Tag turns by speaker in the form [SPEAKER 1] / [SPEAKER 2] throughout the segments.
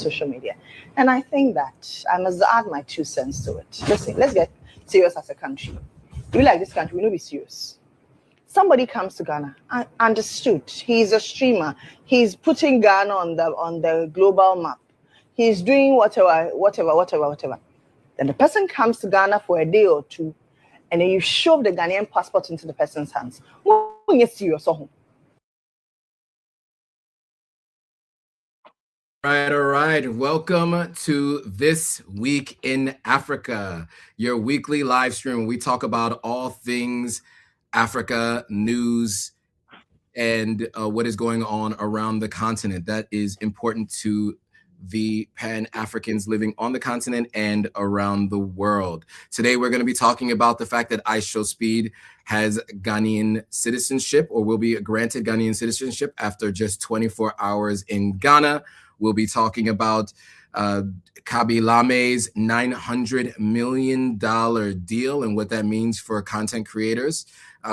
[SPEAKER 1] social media. And I think that I must add my 2 cents to it. Listen, let's get serious as a country. We like this country, we know be serious. Somebody comes to Ghana, understood. He's a streamer. He's putting Ghana on the global map. He's doing whatever. Then the person comes to Ghana for a day or 2, and then you shove the Ghanaian passport into the person's hands. When you're serious,
[SPEAKER 2] All right. Welcome to This Week in Africa, your weekly live stream where we talk about all things Africa, news, and what is going on around the continent that is important to the Pan-Africans living on the continent and around the world. Today, we're going to be talking about the fact that iSHOWSPEED has Ghanaian citizenship, or will be granted Ghanaian citizenship after just 24 hours in Ghana. We'll be talking about Khaby Lame's $900 million deal and what that means for content creators.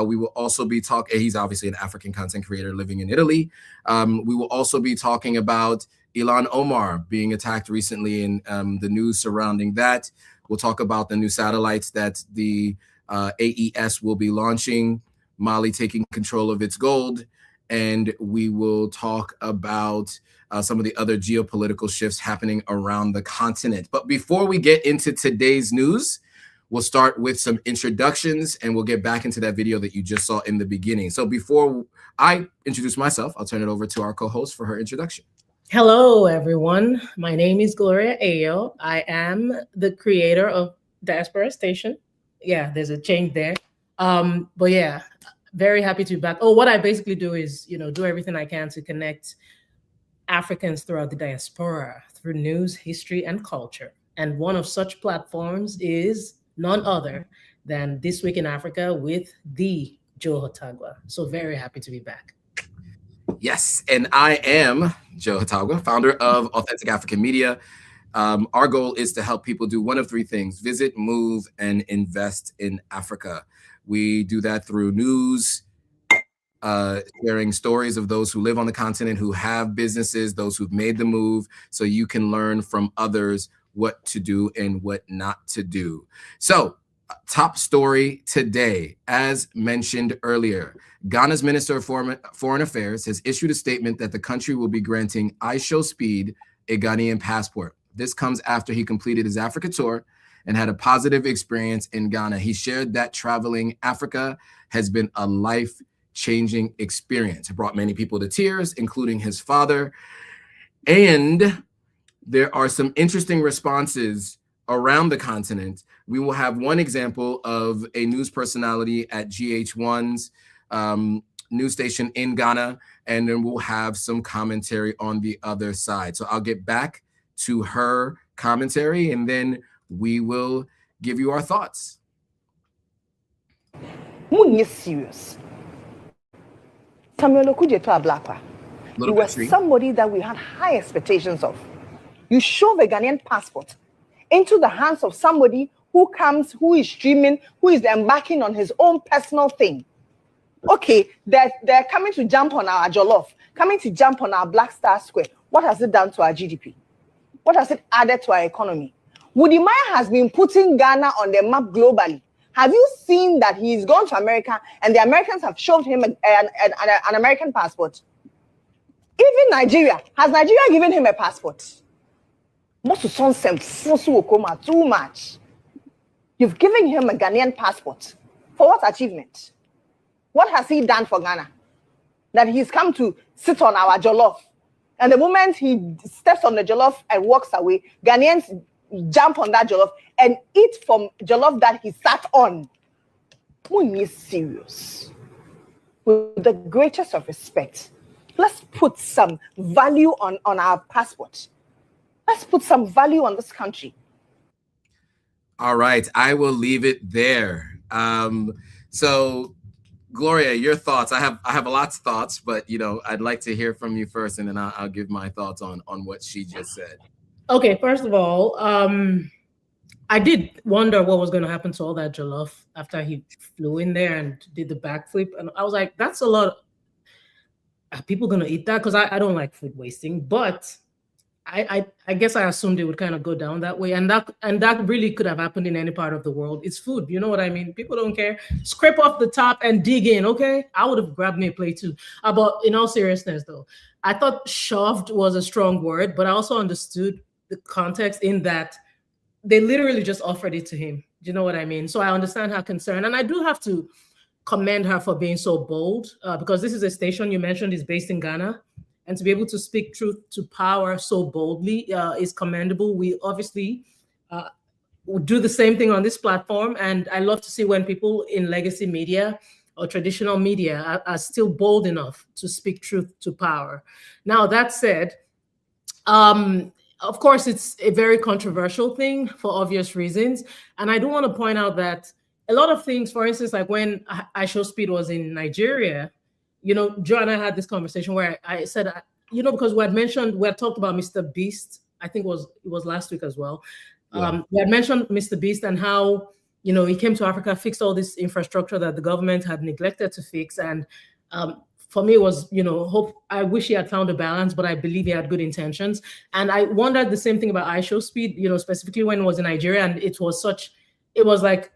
[SPEAKER 2] We will also be talking, he's obviously an African content creator living in Italy. We will also be talking about ELHAN OMAR being attacked recently and the news surrounding that. We'll talk about the new satellites that the AES will be launching, Mali taking control of its gold, and we will talk about some of the other geopolitical shifts happening around the continent. But before we get into today's news, we'll start with some introductions, and we'll get back into that video that you just saw in the beginning. So before I introduce myself, I'll turn it over to our co-host for her introduction.
[SPEAKER 3] Hello, everyone. My name is Gloria Ayo. I am the creator of Diaspora Station. Yeah, there's a change there. But yeah, very happy to be back. Oh, what I basically do is, do everything I can to connect Africans throughout the diaspora through news, history, and culture. And one of such platforms is none other than This Week in Africa with the Joe Hotagwa. So very happy to be back.
[SPEAKER 2] Yes, and I am Joe Hotagwa, founder of Authentic African Media. Our goal is to help people do one of 3 things: visit, move, and invest in Africa. We do that through news, sharing stories of those who live on the continent, who have businesses, those who've made the move, so you can learn from others what to do and what not to do. So, top story today, as mentioned earlier, Ghana's Minister of Foreign Affairs has issued a statement that the country will be granting iSHOWSPEED a Ghanaian passport. This comes after he completed his Africa tour and had a positive experience in Ghana. He shared that traveling Africa has been a life-changing experience. It brought many people to tears, including his father. And there are some interesting responses around the continent. We will have one example of a news personality at GH1's news station in Ghana, and then we'll have some commentary on the other side. So I'll get back to her commentary, and then we will give you our thoughts.
[SPEAKER 1] You're serious. Samuel Okujeto Ablakwa. You were somebody that we had high expectations of. You shove a Ghanaian passport into the hands of somebody who comes, who is streaming, who is embarking on his own personal thing. Okay, they're coming to jump on our jollof, coming to jump on our Black Star Square. What has it done to our GDP? What has it added to our economy? Woody Maya has been putting Ghana on the map globally. Have you seen that he's gone to America and the Americans have shoved him an American passport? Even Nigeria. Has Nigeria given him a passport? Too much. You've given him a Ghanaian passport. For what achievement? What has he done for Ghana? That he's come to sit on our jollof. And the moment he steps on the jollof and walks away, Ghanaians jump on that jollof and eat from jollof that he sat on. When you're serious, with the greatest of respect, let's put some value on our passport. Let's put some value on this country.
[SPEAKER 2] All right, I will leave it there. So, Gloria, your thoughts. I have a lot of thoughts, but I'd like to hear from you first, and then I'll give my thoughts on what she just said.
[SPEAKER 3] Okay, first of all, I did wonder what was going to happen to all that jollof after he flew in there and did the backflip, and I was like, that's a lot. Are people going to eat that? Because I don't like food wasting, but I guess I assumed it would kind of go down that way, and that really could have happened in any part of the world. It's food, you know what I mean? People don't care. Scrape off the top and dig in, okay? I would have grabbed me a plate too. But in all seriousness, though, I thought shoved was a strong word, but I also understood the context in that they literally just offered it to him. Do you know what I mean? So I understand her concern, and I do have to commend her for being so bold, because this is a station you mentioned is based in Ghana. And to be able to speak truth to power so boldly is commendable. We obviously do the same thing on this platform. And I love to see when people in legacy media or traditional media are still bold enough to speak truth to power. Now, that said, of course, it's a very controversial thing for obvious reasons. And I do want to point out that a lot of things, for instance, like when iShowSpeed was in Nigeria, you know, Joe and I had this conversation where I said, you know, because we had talked about Mr. Beast, I think it was last week as well. Yeah. We had mentioned Mr. Beast and how, you know, he came to Africa, fixed all this infrastructure that the government had neglected to fix. And for me, it was, you know, I wish he had found a balance, but I believe he had good intentions. And I wondered the same thing about iShowSpeed, you know, specifically when it was in Nigeria, and it was like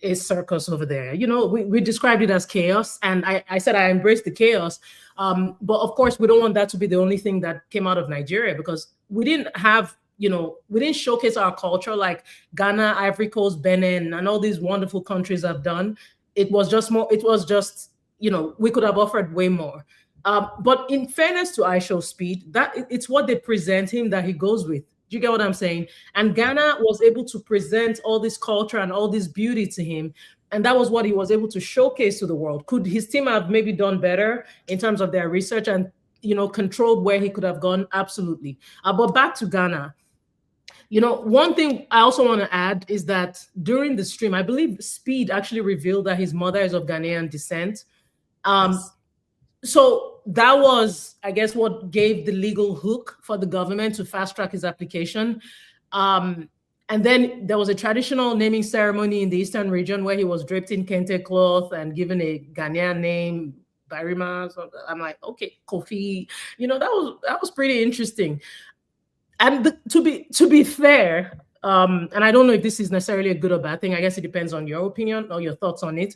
[SPEAKER 3] a circus over there. You know, we described it as chaos, and I said I embraced the chaos. But of course, we don't want that to be the only thing that came out of Nigeria, because we didn't have, you know, we didn't showcase our culture like Ghana, Ivory Coast, Benin, and all these wonderful countries have done. It was just, you know, we could have offered way more. But in fairness to iShowSpeed, that it's what they present him that he goes with. Do you get what I'm saying? And Ghana was able to present all this culture and all this beauty to him. And that was what he was able to showcase to the world. Could his team have maybe done better in terms of their research and, you know, controlled where he could have gone? Absolutely. But back to Ghana. You know, one thing I also want to add is that during the stream, I believe Speed actually revealed that his mother is of Ghanaian descent. Yes. So that was, I guess, what gave the legal hook for the government to fast track his application. And then there was a traditional naming ceremony in the Eastern region where he was draped in kente cloth and given a Ghanaian name, Barima. So I'm like, okay, Kofi. You know, that was pretty interesting. And to be fair, and I don't know if this is necessarily a good or bad thing. I guess it depends on your opinion or your thoughts on it.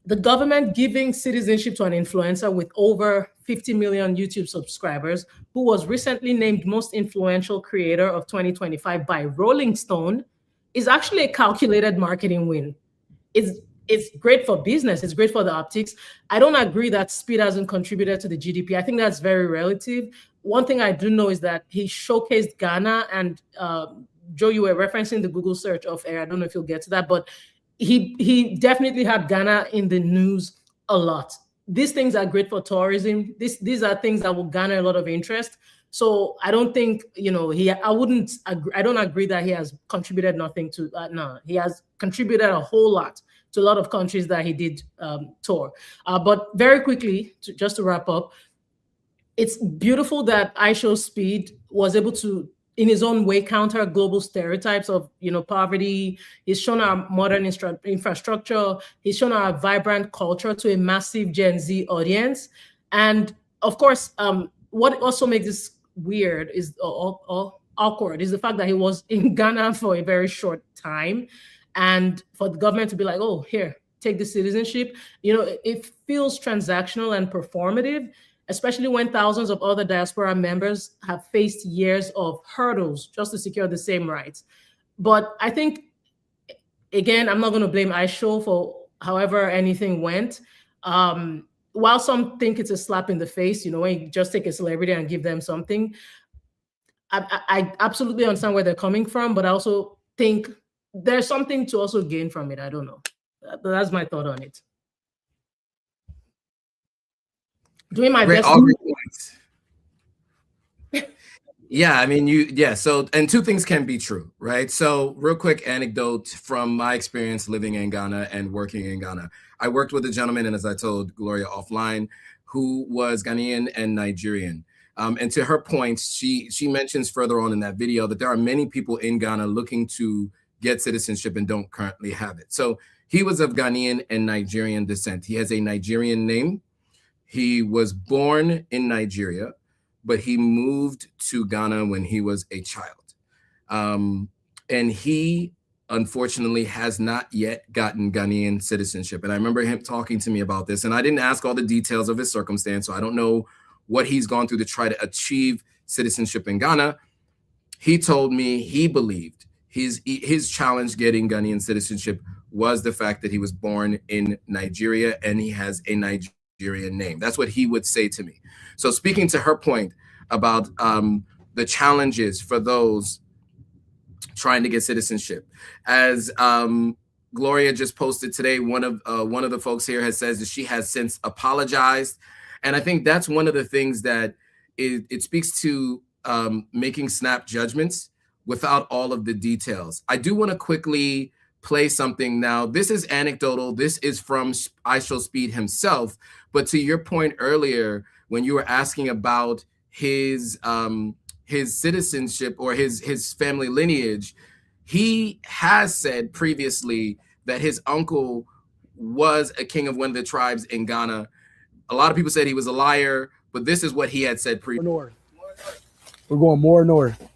[SPEAKER 3] The government giving citizenship to an influencer with over 50 million YouTube subscribers, who was recently named most influential creator of 2025 by Rolling Stone, is actually a calculated marketing win. It's great for business. It's great for the optics. I don't agree that Speed hasn't contributed to the GDP. I think that's very relative. One thing I do know is that he showcased Ghana, and Joe, you were referencing the Google search of air. I don't know if you'll get to that, but he definitely had Ghana in the news a lot. These things are great for tourism. These are things that will garner a lot of interest. So I don't think, you know, I don't agree that he has contributed nothing to that. No, he has contributed a whole lot to a lot of countries that he did tour. But very quickly, just to wrap up, it's beautiful that iShowSpeed was able to, in his own way, counter global stereotypes of, you know, poverty. He's shown our modern infrastructure. He's shown our vibrant culture to a massive Gen Z audience. And of course, what also makes this weird is awkward is the fact that he was in Ghana for a very short time, and for the government to be like, oh, here, take the citizenship. You know, it feels transactional and performative, especially when thousands of other diaspora members have faced years of hurdles just to secure the same rights. But I think, again, I'm not going to blame iShow for however anything went. While some think it's a slap in the face, you know, when you just take a celebrity and give them something, I absolutely understand where they're coming from, but I also think there's something to also gain from it. I don't know. But that's my thought on it. Doing my best.
[SPEAKER 2] All great points. Yeah, I mean, so, and two things can be true, right? So real quick anecdote from my experience living in Ghana and working in Ghana. I worked with a gentleman, and as I told Gloria offline, who was Ghanaian and Nigerian. And to her point, she mentions further on in that video that there are many people in Ghana looking to get citizenship and don't currently have it. So he was of Ghanaian and Nigerian descent. He has a Nigerian name. He was born in Nigeria, but he moved to Ghana when he was a child. And he, unfortunately, has not yet gotten Ghanaian citizenship. And I remember him talking to me about this, and I didn't ask all the details of his circumstance, so I don't know what he's gone through to try to achieve citizenship in Ghana. He told me he believed his challenge getting Ghanaian citizenship was the fact that he was born in Nigeria and he has a Nigerian name. That's what he would say to me. So speaking to her point about the challenges for those trying to get citizenship, as Gloria just posted today, one of the folks here has says that she has since apologized, and I think that's one of the things that it speaks to making snap judgments without all of the details. I do want to quickly play something now. This is anecdotal. This is from iShowSpeed himself. But to your point earlier, when you were asking about his citizenship or his family lineage, he has said previously that his uncle was a king of one of the tribes in Ghana. A lot of people said he was a liar, but this is what he had said previously.
[SPEAKER 4] North. We're going more north.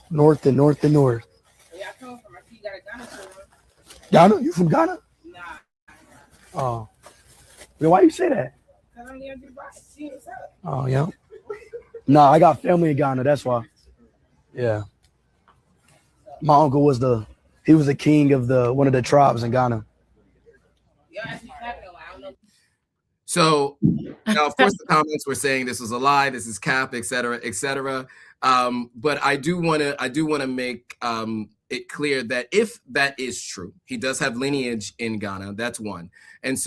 [SPEAKER 4] North and north and north.
[SPEAKER 5] Yeah, I come from. I see you got a Ghana store.
[SPEAKER 4] Ghana? You from Ghana?
[SPEAKER 5] Nah.
[SPEAKER 4] Oh. Well, why you say that?
[SPEAKER 5] Cause I'm there to see what's up.
[SPEAKER 4] Oh, yeah. Nah, I got family in Ghana. That's why. Yeah. My uncle was the king of one of the tribes in Ghana.
[SPEAKER 5] Y'all actually tapping a lot. I don't know.
[SPEAKER 2] So now, of course, the comments were saying this was a lie, this is cap, et cetera, et cetera. But I do want to make it clear that if that is true, he does have lineage in Ghana. That's one. And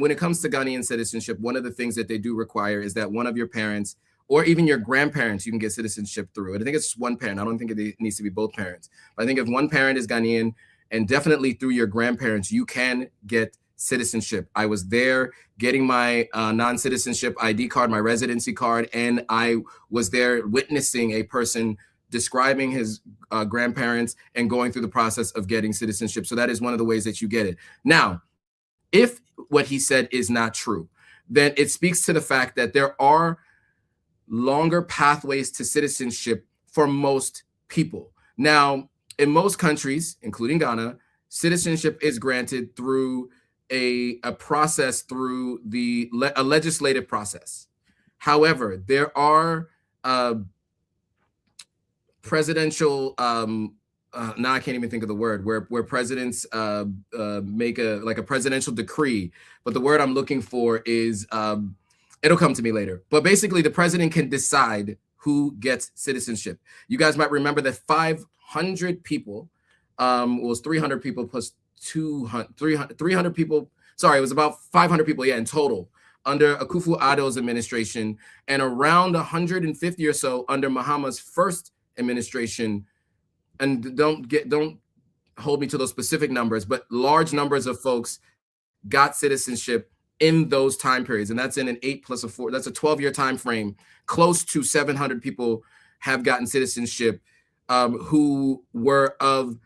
[SPEAKER 2] when it comes to Ghanaian citizenship, one of the things that they do require is that one of your parents or even your grandparents, you can get citizenship through it. I think it's one parent. I don't think it needs to be both parents. But I think if one parent is Ghanaian, and definitely through your grandparents, you can get citizenship. I was there getting my non-citizenship ID card, my residency card, and I was there witnessing a person describing his grandparents and going through the process of getting citizenship. So that is one of the ways that you get it. Now, if what he said is not true, then it speaks to the fact that there are longer pathways to citizenship for most people. Now, in most countries, including Ghana, citizenship is granted through a process, through a legislative process. However, there are presidential now I can't even think of the word where presidents make a presidential decree, but the word I'm looking for is it'll come to me later. But basically, the president can decide who gets citizenship. You guys might remember that 500 people was 300 people plus 300 people. Sorry, it was about 500 people, yeah, in total under Akufo-Addo's administration, and around 150 or so under Mahama's first administration. And don't hold me to those specific numbers, but large numbers of folks got citizenship in those time periods, and that's in an 8 plus a 4. That's a 12-year time frame. Close to 700 people have gotten citizenship who were of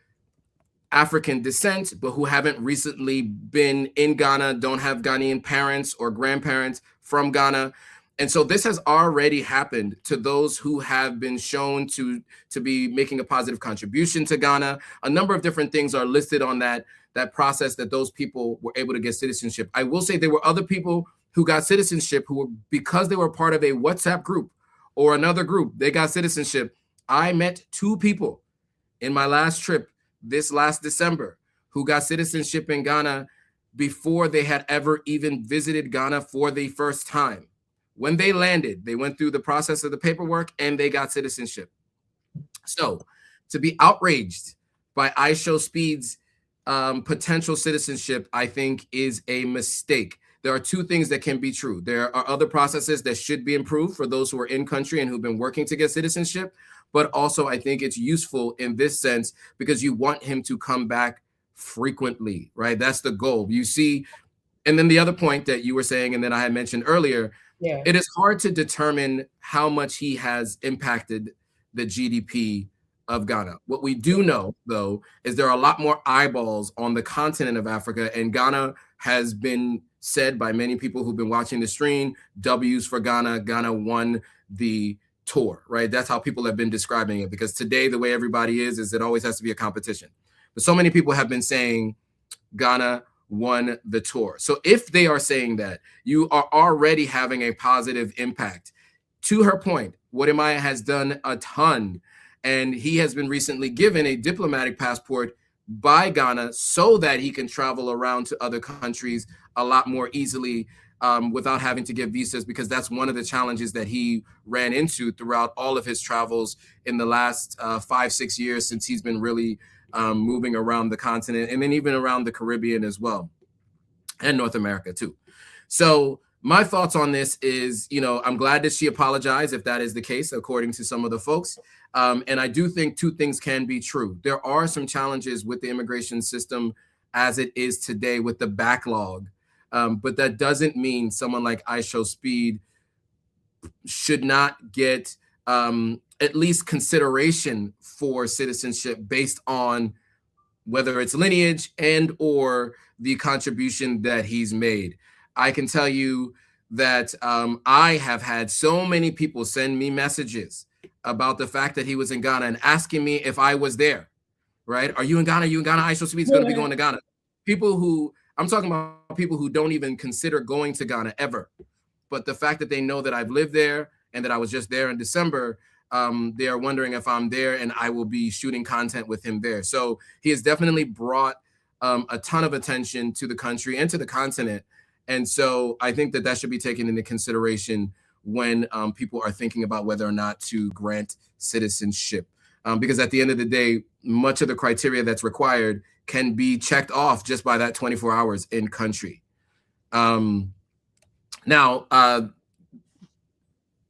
[SPEAKER 2] African descent, but who haven't recently been in Ghana, don't have Ghanaian parents or grandparents from Ghana. And so this has already happened to those who have been shown to be making a positive contribution to Ghana. A number of different things are listed on that process that those people were able to get citizenship. I will say there were other people who got citizenship who were, because they were part of a WhatsApp group or another group, they got citizenship. I met 2 people in my last trip this last December who got citizenship in Ghana before they had ever even visited Ghana for the first time. When they landed, they went through the process of the paperwork and they got citizenship. So to be outraged by iShowSpeed's potential citizenship, I think is a mistake. There are 2 things that can be true. There are other processes that should be improved for those who are in country and who've been working to get citizenship. But also I think it's useful in this sense because you want him to come back frequently, right? That's the goal. You see, and then the other point that you were saying, and then I had mentioned earlier,
[SPEAKER 3] Yeah.
[SPEAKER 2] it is hard to determine how much he has impacted the GDP of Ghana. What we do know, though, is there are a lot more eyeballs on the continent of Africa, and Ghana has been said by many people who've been watching the stream, W's for Ghana. Ghana won the tour, right? That's how people have been describing it, because today, the way everybody is it always has to be a competition. But so many people have been saying Ghana won the tour. So if they are saying that, you are already having a positive impact. To her point, Wadimaya has done a ton, and he has been recently given a diplomatic passport by Ghana so that he can travel around to other countries a lot more easily without having to get visas, because that's one of the challenges that he ran into throughout all of his travels in the last 5-6 years since he's been really moving around the continent, and then even around the Caribbean as well, and North America too. So my thoughts on this is, I'm glad that she apologized if that is the case, according to some of the folks. And I do think two things can be true. There are some challenges with the immigration system as it is today with the backlog. But that doesn't mean someone like iSHOWSPEED should not get at least consideration for citizenship based on whether it's lineage and or the contribution that he's made. I can tell you that I have had so many people send me messages about the fact that he was in Ghana and asking me if I was there, right? Are you in Ghana? Are you in Ghana? iSHOWSPEED is going to be going to Ghana. I'm talking about people who don't even consider going to Ghana ever. But the fact that they know that I've lived there and that I was just there in December, they are wondering if I'm there and I will be shooting content with him there. So he has definitely brought a ton of attention to the country and to the continent. And so I think that should be taken into consideration when people are thinking about whether or not to grant citizenship. Because at the end of the day, much of the criteria that's required can be checked off just by that 24 hours in country. Now,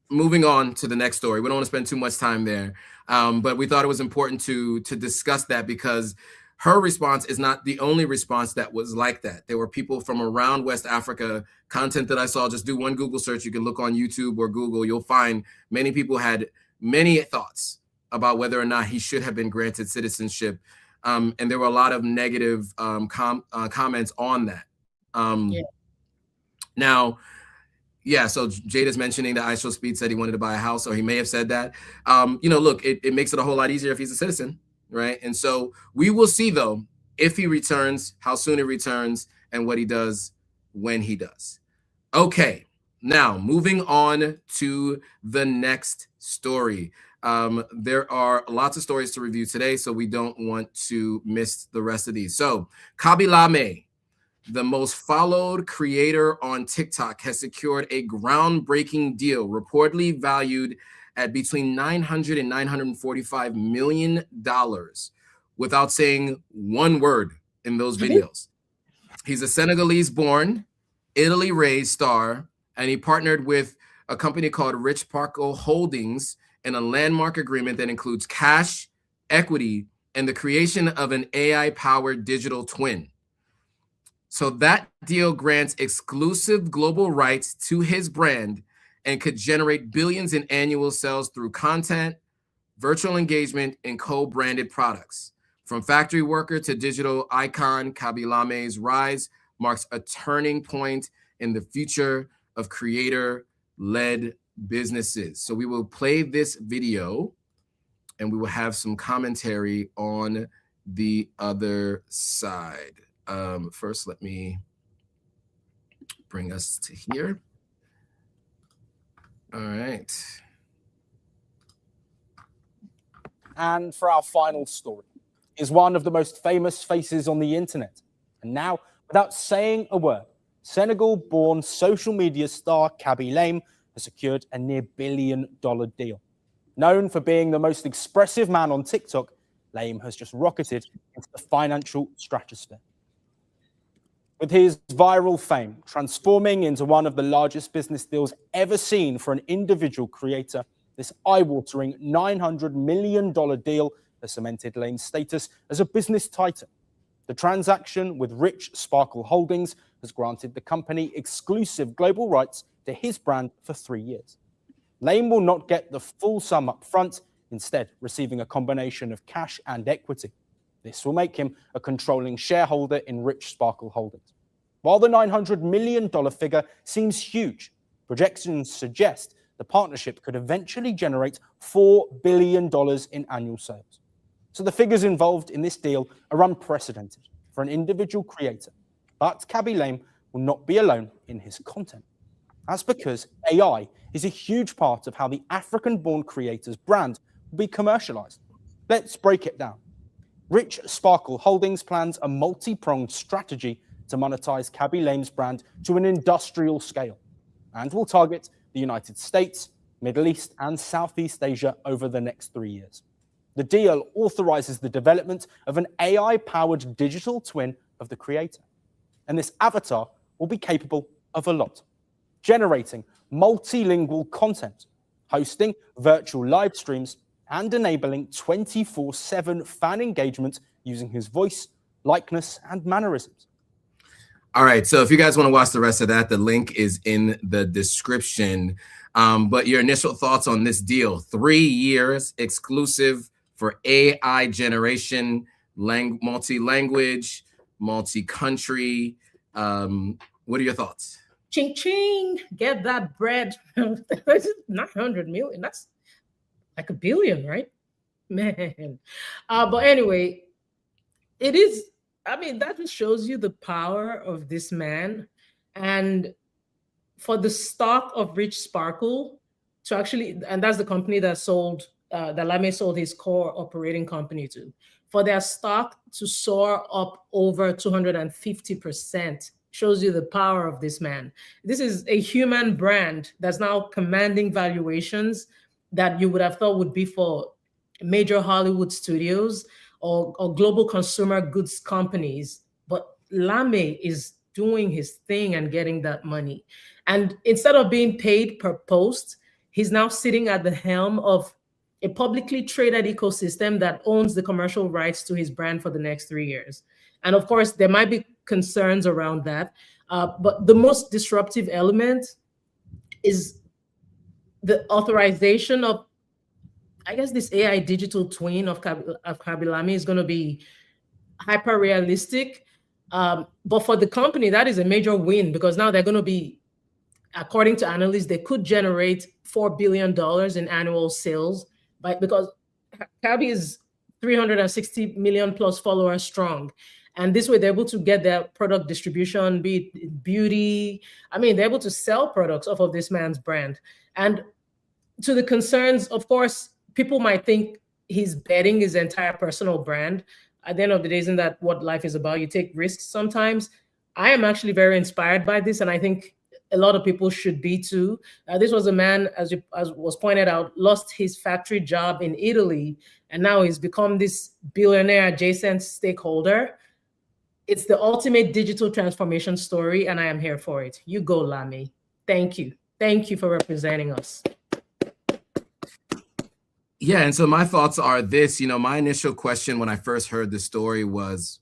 [SPEAKER 2] moving on to the next story. We don't want to spend too much time there, but we thought it was important to discuss that because her response is not the only response that was like that. There were people from around West Africa, content that I saw. Just do one Google search. You can look on YouTube or Google. You'll find many people had many thoughts about whether or not he should have been granted citizenship. And there were a lot of negative comments on that. Now, yeah, so Jada's mentioning that iSHOWSPEED said he wanted to buy a house, or he may have said that. Look, it makes it a whole lot easier if he's a citizen, right? And so we will see, though, if he returns, how soon he returns, and what he does when he does. Okay, now moving on to the next story. There are lots of stories to review today, so we don't want to miss the rest of these. So Khaby Lame, the most followed creator on TikTok, has secured a groundbreaking deal, reportedly valued at between $900 and $945 million, without saying one word in those videos. He's a Senegalese-born, Italy-raised star, and he partnered with a company called Rich Parco Holdings in a landmark agreement that includes cash, equity, and the creation of an AI-powered digital twin. So that deal grants exclusive global rights to his brand and could generate billions in annual sales through content, virtual engagement, and co-branded products. From factory worker to digital icon, Khaby Lame's rise marks a turning point in the future of creator-led businesses. So we will play this video and we will have some commentary on the other side. First, let me bring us to here. All right.
[SPEAKER 6] And for our final story, is one of the most famous faces on the internet. And now, without saying a word, Senegal-born social media star Khaby Lame has secured a near $1 billion deal. Known for being the most expressive man on TikTok, Lame has just rocketed into the financial stratosphere. With his viral fame transforming into one of the largest business deals ever seen for an individual creator, this eye-watering $900 million deal has cemented Lame's status as a business titan. The transaction with Rich Sparkle Holdings has granted the company exclusive global rights to his brand for 3 years. Lame will not get the full sum up front. instead receiving a combination of cash and equity. This will make him a controlling shareholder in Rich Sparkle Holdings. While the $900 million figure seems huge, projections suggest the partnership could eventually generate $4 billion in annual sales. So the figures involved in this deal are unprecedented for an individual creator. But Khaby Lame will not be alone in his content. That's because AI is a huge part of how the African-born creator's brand will be commercialized. Let's break it down. Rich Sparkle Holdings plans a multi-pronged strategy to monetize Khaby Lame's brand to an industrial scale and will target the United States, Middle East, and Southeast Asia over the next 3 years. The deal authorizes the development of an AI-powered digital twin of the creator. And this avatar will be capable of a lot: generating multilingual content, hosting virtual live streams, and enabling 24/7 fan engagement using his voice, likeness, and mannerisms.
[SPEAKER 2] All right, so if you guys want to watch the rest of that, the link is in the description. But your initial thoughts on this deal: 3 years exclusive for AI generation, multi-language, multi-country. What are your thoughts?
[SPEAKER 3] Ching ching, get that bread. 900 million, that's like $1 billion, right? Man. But anyway, it is, I mean, that just shows you the power of this man. And for the stock of Rich Sparkle to actually, and that's the company that sold, that Lame sold his core operating company to, for their stock to soar up over 250%, shows you the power of this man. This is a human brand that's now commanding valuations that you would have thought would be for major Hollywood studios or global consumer goods companies. But Lame is doing his thing and getting that money. And instead of being paid per post, he's now sitting at the helm of a publicly traded ecosystem that owns the commercial rights to his brand for the next 3 years. And of course, there might be concerns around that. But the most disruptive element is the authorization of, I guess, this AI digital twin of Khaby Lame is going to be hyper realistic. But for the company, that is a major win, because now they're going to be, according to analysts, they could generate $4 billion in annual sales, because Khaby is 360 million plus followers strong. And this way they're able to get their product distribution, be it beauty. I mean, they're able to sell products off of this man's brand. And to the concerns, of course, people might think he's betting his entire personal brand. At the end of the day, isn't that what life is about? You take risks sometimes. I am actually very inspired by this, and I think a lot of people should be too. This was a man, as was pointed out, lost his factory job in Italy, and now he's become this billionaire adjacent stakeholder. It's the ultimate digital transformation story, and I am here for it. You go, Lame. Thank you. Thank you for representing us.
[SPEAKER 2] Yeah, and so my thoughts are this. My initial question when I first heard the story was,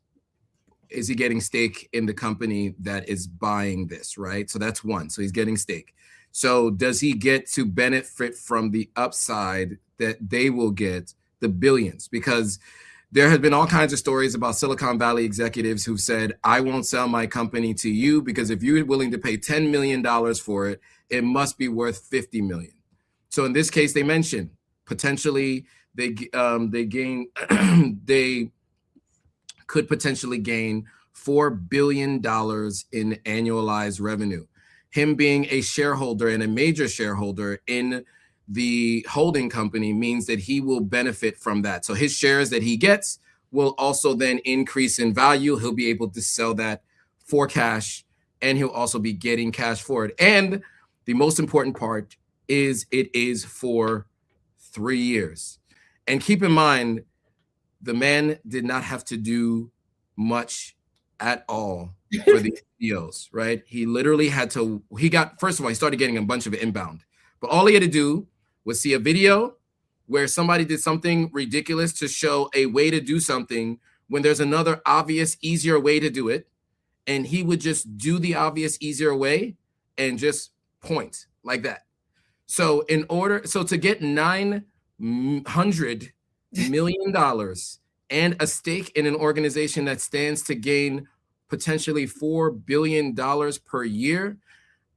[SPEAKER 2] is he getting stake in the company that is buying this, right? So that's one. So he's getting stake. So does he get to benefit from the upside that they will get, the billions? Because there have been all kinds of stories about Silicon Valley executives who've said, I won't sell my company to you because if you're willing to pay $10 million for it, it must be worth $50 million. So in this case, they mentioned potentially they could potentially gain $4 billion in annualized revenue. Him being a shareholder and a major shareholder in the holding company means that he will benefit from that. So his shares that he gets will also then increase in value. He'll be able to sell that for cash, and he'll also be getting cash for it. And the most important part is it is for 3 years. And keep in mind, the man did not have to do much at all for these deals, right? He literally had to, first of all, he started getting a bunch of inbound, but all he had to do was see a video where somebody did something ridiculous to show a way to do something when there's another obvious, easier way to do it. And he would just do the obvious, easier way and just point like that. So to get $9 $100 million and a stake in an organization that stands to gain potentially $4 billion per year,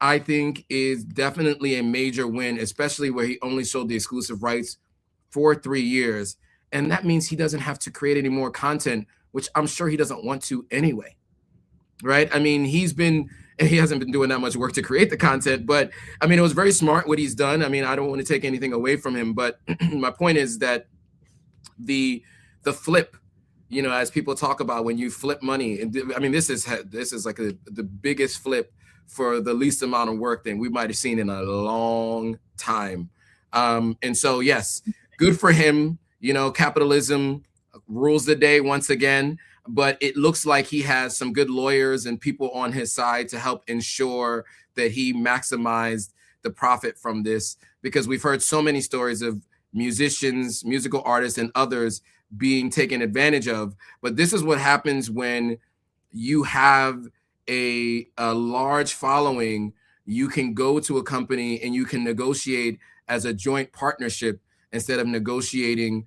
[SPEAKER 2] I think is definitely a major win, especially where he only sold the exclusive rights for 3 years. And that means he doesn't have to create any more content, which I'm sure he doesn't want to anyway, right? I mean, he hasn't been doing that much work to create the content, but I mean, it was very smart what he's done. I mean, I don't want to take anything away from him, but my point is that the flip, you know, as people talk about when you flip money, I mean, this is like the biggest flip for the least amount of work that we might have seen in a long time. And so, yes, good for him. You know, capitalism rules the day once again, but it looks like he has some good lawyers and people on his side to help ensure that he maximized the profit from this, because we've heard so many stories of musicians, musical artists, and others being taken advantage of. But this is what happens when you have a large following. You can go to a company and you can negotiate as a joint partnership instead of negotiating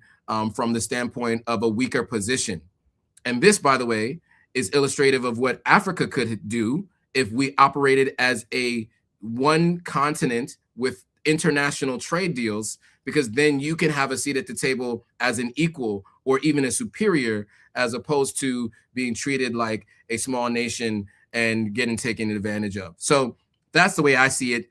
[SPEAKER 2] from the standpoint of a weaker position. And this, by the way, is illustrative of what Africa could do if we operated as a one continent with international trade deals, because then you can have a seat at the table as an equal or even a superior, as opposed to being treated like a small nation and getting taken advantage of. So that's the way I see it.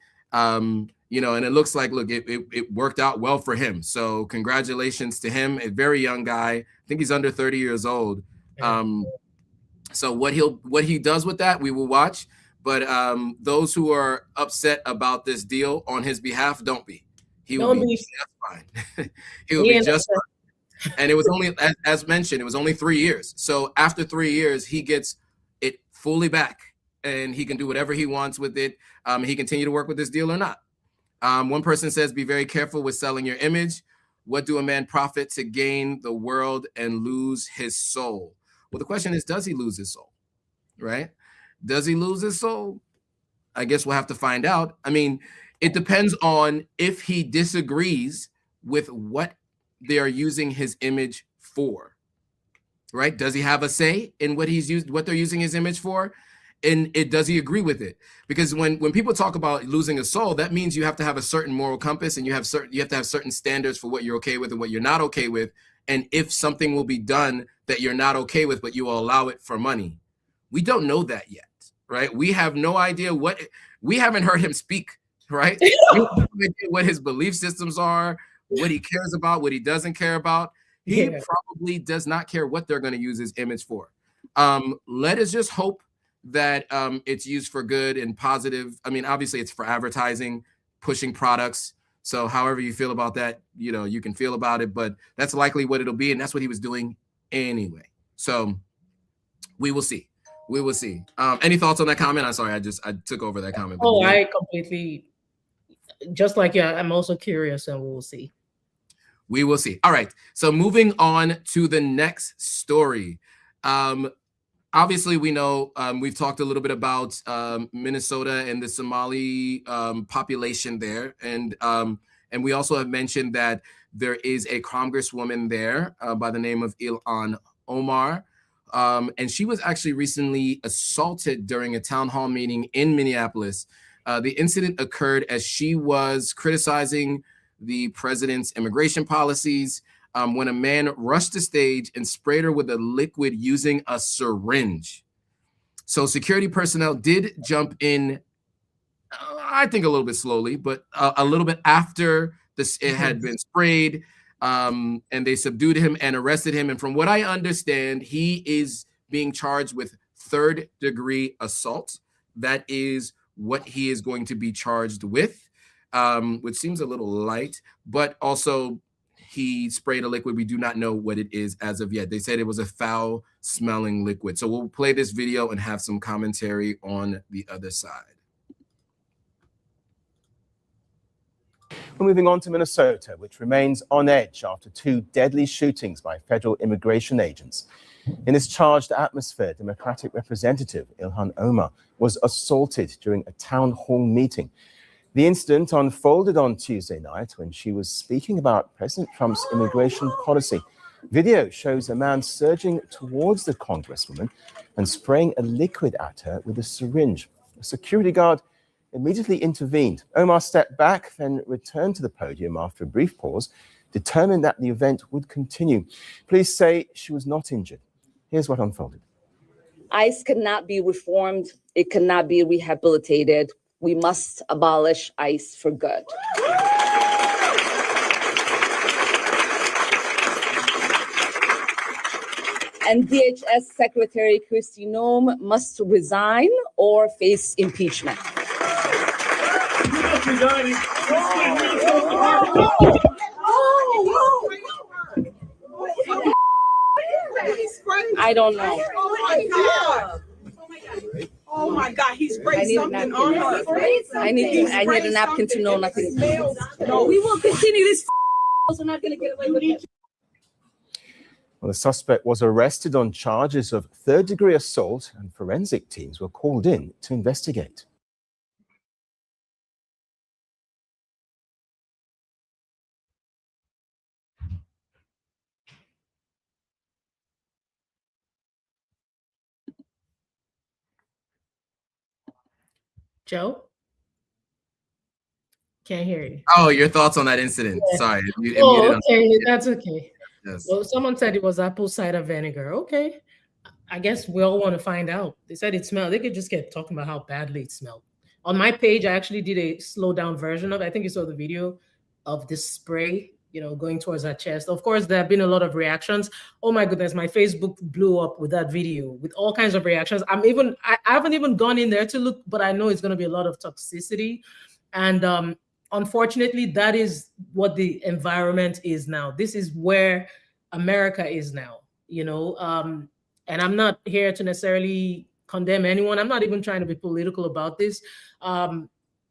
[SPEAKER 2] You know, and it looks like, look, it worked out well for him. So congratulations to him, a very young guy. I think he's under 30 years old. So what he does with that, we will watch. But those who are upset about this deal on his behalf, don't be. He will be just fine. He will be just fine. And it was only, as mentioned, it was only 3 years. So after 3 years, he gets it fully back, and he can do whatever he wants with it. He continue to work with this deal or not. One person says, be very careful with selling your image. What do a man profit to gain the world and lose his soul? Well, the question is, does he lose his soul, right? Does he lose his soul? I guess we'll have to find out. I mean, it depends on if he disagrees with what they are using his image for, right? Does he have a say in what they're using his image for? And does he agree with it? Because when people talk about losing a soul, that means you have to have a certain moral compass, and you have to have certain standards for what you're okay with and what you're not okay with. And if something will be done that you're not okay with, but you will allow it for money. We don't know that yet, right? We have no idea we haven't heard him speak, right? We have no idea what his belief systems are, what he cares about, what he doesn't care about. He probably does not care what they're going to use his image for. Let us just hope that it's used for good and positive. I mean, obviously it's for advertising, pushing products. So however you feel about that, you know, you can feel about it, but that's likely what it'll be. And that's what he was doing anyway. So we will see. We will see. Any thoughts on that comment? I'm sorry, I took over that comment.
[SPEAKER 3] Oh, I completely, just like, yeah, I'm also curious, and we'll see.
[SPEAKER 2] We will see. All right. So moving on to the next story. Obviously, we know we've talked a little bit about Minnesota and the Somali population there, and we also have mentioned that there is a congresswoman there by the name of ILHAN OMAR, and she was actually recently assaulted during a town hall meeting in Minneapolis. The incident occurred as she was criticizing the president's immigration policies, when a man rushed the stage and sprayed her with a liquid using a syringe. So security personnel did jump in, I think a little bit slowly, but a little bit after it had been sprayed, and they subdued him and arrested him. And from what I understand, he is being charged with third-degree assault. That is what he is going to be charged with, which seems a little light, but also he sprayed a liquid. We do not know what it is as of yet. They said it was a foul-smelling liquid. So we'll play this video and have some commentary on the other side.
[SPEAKER 7] We're moving on to Minnesota, which remains on edge after 2 deadly shootings by federal immigration agents. In this charged atmosphere, Democratic Representative ILHAN OMAR was assaulted during a town hall meeting. The incident unfolded on Tuesday night when she was speaking about President Trump's immigration policy. Video shows a man surging towards the congresswoman and spraying a liquid at her with a syringe. A security guard immediately intervened. Omar stepped back, then returned to the podium after a brief pause, determined that the event would continue. Police say she was not injured. Here's what unfolded.
[SPEAKER 8] ICE cannot be reformed. It cannot be rehabilitated. We must abolish ICE for good. And DHS Secretary Khaby Lame must resign or face impeachment. I don't know.
[SPEAKER 5] Oh my God. Oh my God, he sprayed something on her.
[SPEAKER 8] I need a napkin to know nothing. No, we will continue this. We're not gonna get away with it.
[SPEAKER 7] Well, the suspect was arrested on charges of third-degree assault, and forensic teams were called in to investigate.
[SPEAKER 3] Joe? Can't hear you.
[SPEAKER 2] Oh, your thoughts on that incident?
[SPEAKER 3] Yeah.
[SPEAKER 2] Sorry.
[SPEAKER 3] Okay, that's okay.
[SPEAKER 2] Yes.
[SPEAKER 3] Well, someone said it was apple cider vinegar. Okay, I guess we all want to find out. They said it smelled. They could just get talking about how badly it smelled. On my page, I actually did a slow down version of it. I think you saw the video of this spray, going towards her chest. Of course, there have been a lot of reactions. Oh my goodness, my Facebook blew up with that video with all kinds of reactions. I haven't even gone in there to look, but I know it's going to be a lot of toxicity. And unfortunately, that is what the environment is now. This is where America is now, and I'm not here to necessarily condemn anyone. I'm not even trying to be political about this.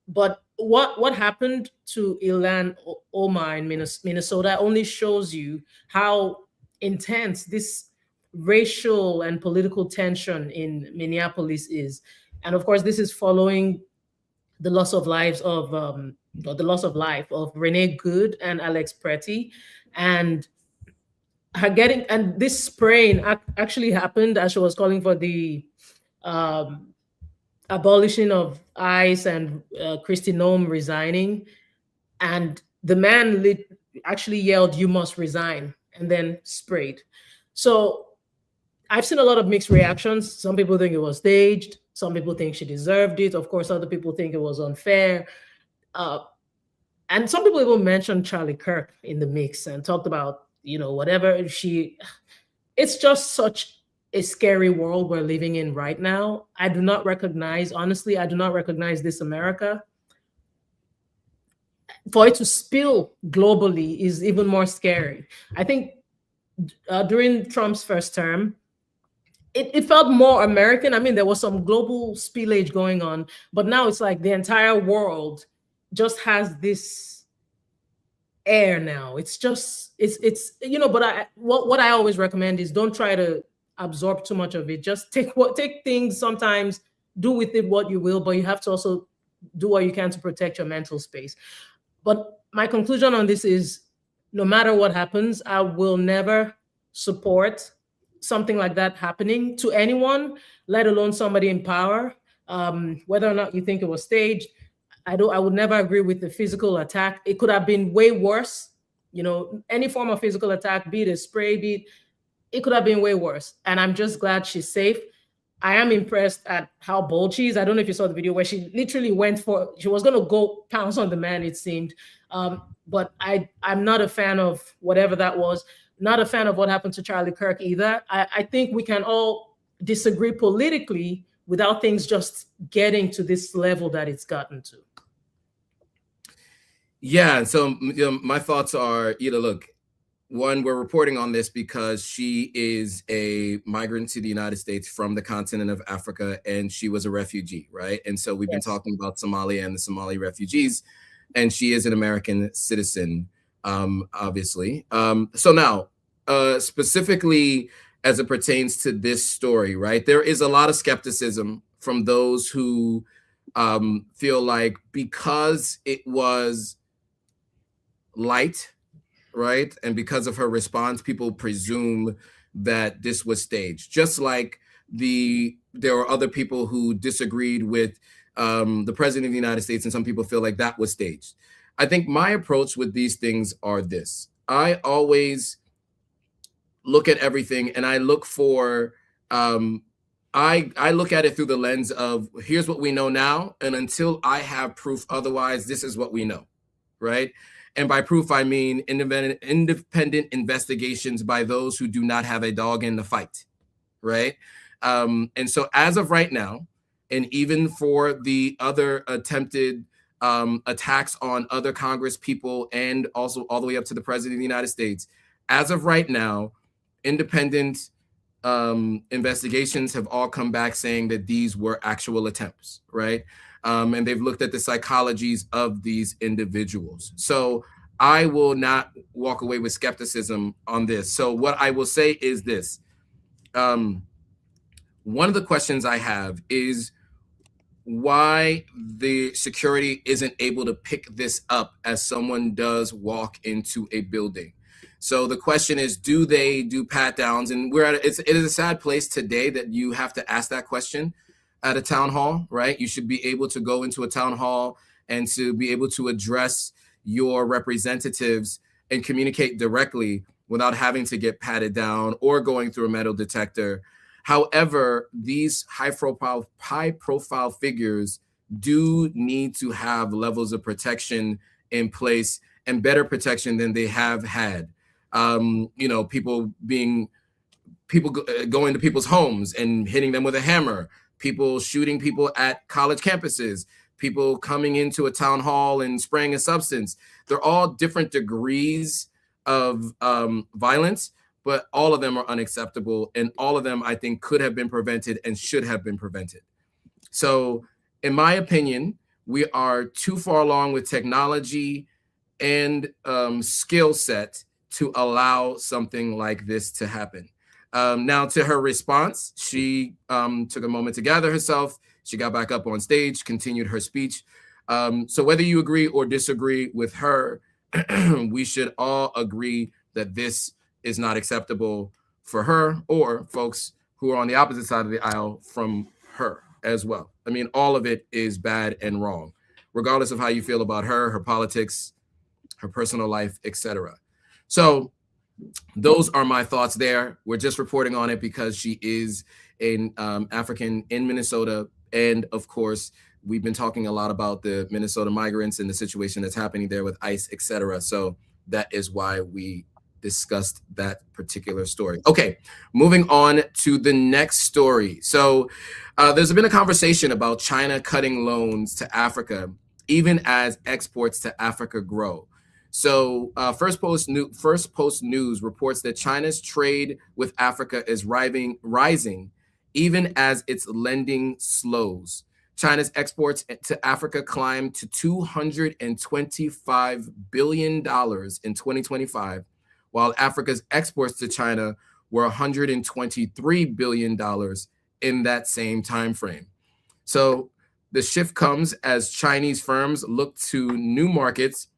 [SPEAKER 3] But what happened to ILHAN OMAR in Minnesota only shows you how intense this racial and political tension in Minneapolis is. And of course, this is following the loss of life of Renee Good and Alex Pretty, and this spraying actually happened as she was calling for the abolition of ICE and Khaby Lame resigning, and the man actually yelled, "You must resign," and then sprayed. So I've seen a lot of mixed reactions. Some people think it was staged. Some people think she deserved it. Of course, other people think it was unfair. And some people even mentioned Charlie Kirk in the mix and talked about, whatever it's just such a scary world we're living in right now. I do not recognize this America. For it to spill globally is even more scary. I think during Trump's first term, it felt more American. I mean, there was some global spillage going on, but now it's like the entire world just has this air now. It's but what I always recommend is don't try to absorb too much of it. Just take things, sometimes do with it what you will, but you have to also do what you can to protect your mental space. But my conclusion on this is, no matter what happens, I will never support something like that happening to anyone, let alone somebody in power. Whether or not you think it was staged, I would never agree with the physical attack. It could have been way worse. Any form of physical attack, be it a spray, it could have been way worse. And I'm just glad she's safe. I am impressed at how bold she is. I don't know if you saw the video where she literally she was going to go pounce on the man, it seemed. But I'm not a fan of whatever that was. Not a fan of what happened to Charlie Kirk either. I think we can all disagree politically without things just getting to this level that it's gotten to.
[SPEAKER 2] Yeah, so my thoughts are, look, one, we're reporting on this because she is a migrant to the United States from the continent of Africa, and she was a refugee, right? And so we've been talking about Somalia and the Somali refugees, and she is an American citizen, obviously. So now, specifically as it pertains to this story, right? There is a lot of skepticism from those who feel like because it was light, right, and because of her response, people presume that this was staged. Just like there were other people who disagreed with the president of the United States, and some people feel like that was staged. I think my approach with these things are this. I always look at everything and I look for, I look at it through the lens of here's what we know now, and until I have proof otherwise, this is what we know, right? And by proof, I mean independent investigations by those who do not have a dog in the fight, right? And so as of right now, and even for the other attempted attacks on other Congress people and also all the way up to the president of the United States, as of right now, independent investigations have all come back saying that these were actual attempts, right? And they've looked at the psychologies of these individuals. So I will not walk away with skepticism on this. So what I will say is this. One of the questions I have is why the security isn't able to pick this up as someone does walk into a building. So the question is, do they do pat downs? And it is a sad place today that you have to ask that question at a town hall, right? You should be able to go into a town hall and to be able to address your representatives and communicate directly without having to get patted down or going through a metal detector. However, these high profile figures do need to have levels of protection in place, and better protection than they have had. People going to people's homes and hitting them with a hammer, people shooting people at college campuses, people coming into a town hall and spraying a substance. They're all different degrees of violence, but all of them are unacceptable. And all of them, I think, could have been prevented and should have been prevented. So in my opinion, we are too far along with technology and skill set to allow something like this to happen. Now, to her response, she took a moment to gather herself. She got back up on stage, continued her speech. So whether you agree or disagree with her, we should all agree that this is not acceptable for her or folks who are on the opposite side of the aisle from her as well. I mean, all of it is bad and wrong, regardless of how you feel about her, her politics, her personal life, etc. So those are my thoughts there. We're just reporting on it because she is an African in Minnesota. And of course, we've been talking a lot about the Minnesota migrants and the situation that's happening there with ICE, etc. So that is why we discussed that particular story. Okay, moving on to the next story. So there's been a conversation about China cutting loans to Africa, even as exports to Africa grow. So First Post News reports that China's trade with Africa is rising, even as its lending slows. China's exports to Africa climbed to $225 billion in 2025, while Africa's exports to China were $123 billion in that same time frame. So the shift comes as Chinese firms look to new markets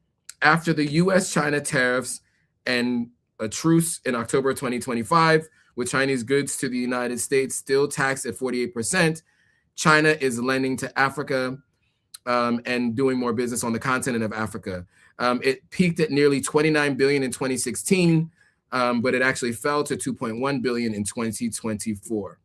[SPEAKER 2] after the US-China tariffs and a truce in October 2025, with Chinese goods to the United States still taxed at 48%. China is lending to Africa and doing more business on the continent of Africa. It peaked at nearly $29 billion in 2016, but it actually fell to $2.1 billion in 2024.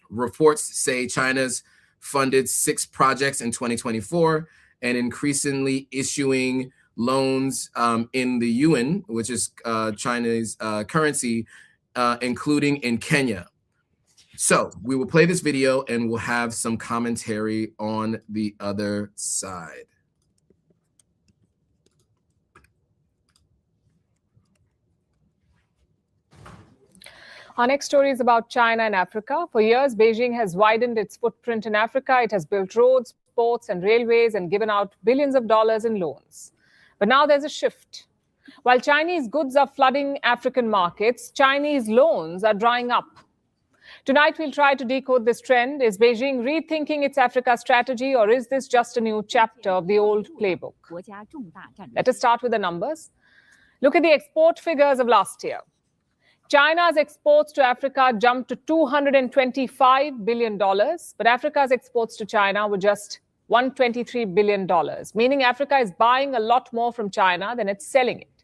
[SPEAKER 2] Reports say China's funded 6 projects in 2024 and increasingly issuing loans in the yuan, which is China's currency, including in Kenya. So we will play this video and we'll have some commentary on the other side.
[SPEAKER 9] Our next story is about China and Africa. For years, Beijing has widened its footprint in Africa. It has built roads, ports, and railways and given out billions of dollars in loans. But now there's a shift. While Chinese goods are flooding African markets, Chinese loans are drying up. Tonight, we'll try to decode this trend. Is Beijing rethinking its Africa strategy, or is this just a new chapter of the old playbook? Let us start with the numbers. Look at the export figures of last year. China's exports to Africa jumped to $225 billion, but Africa's exports to China were just $123 billion, meaning Africa is buying a lot more from China than it's selling it.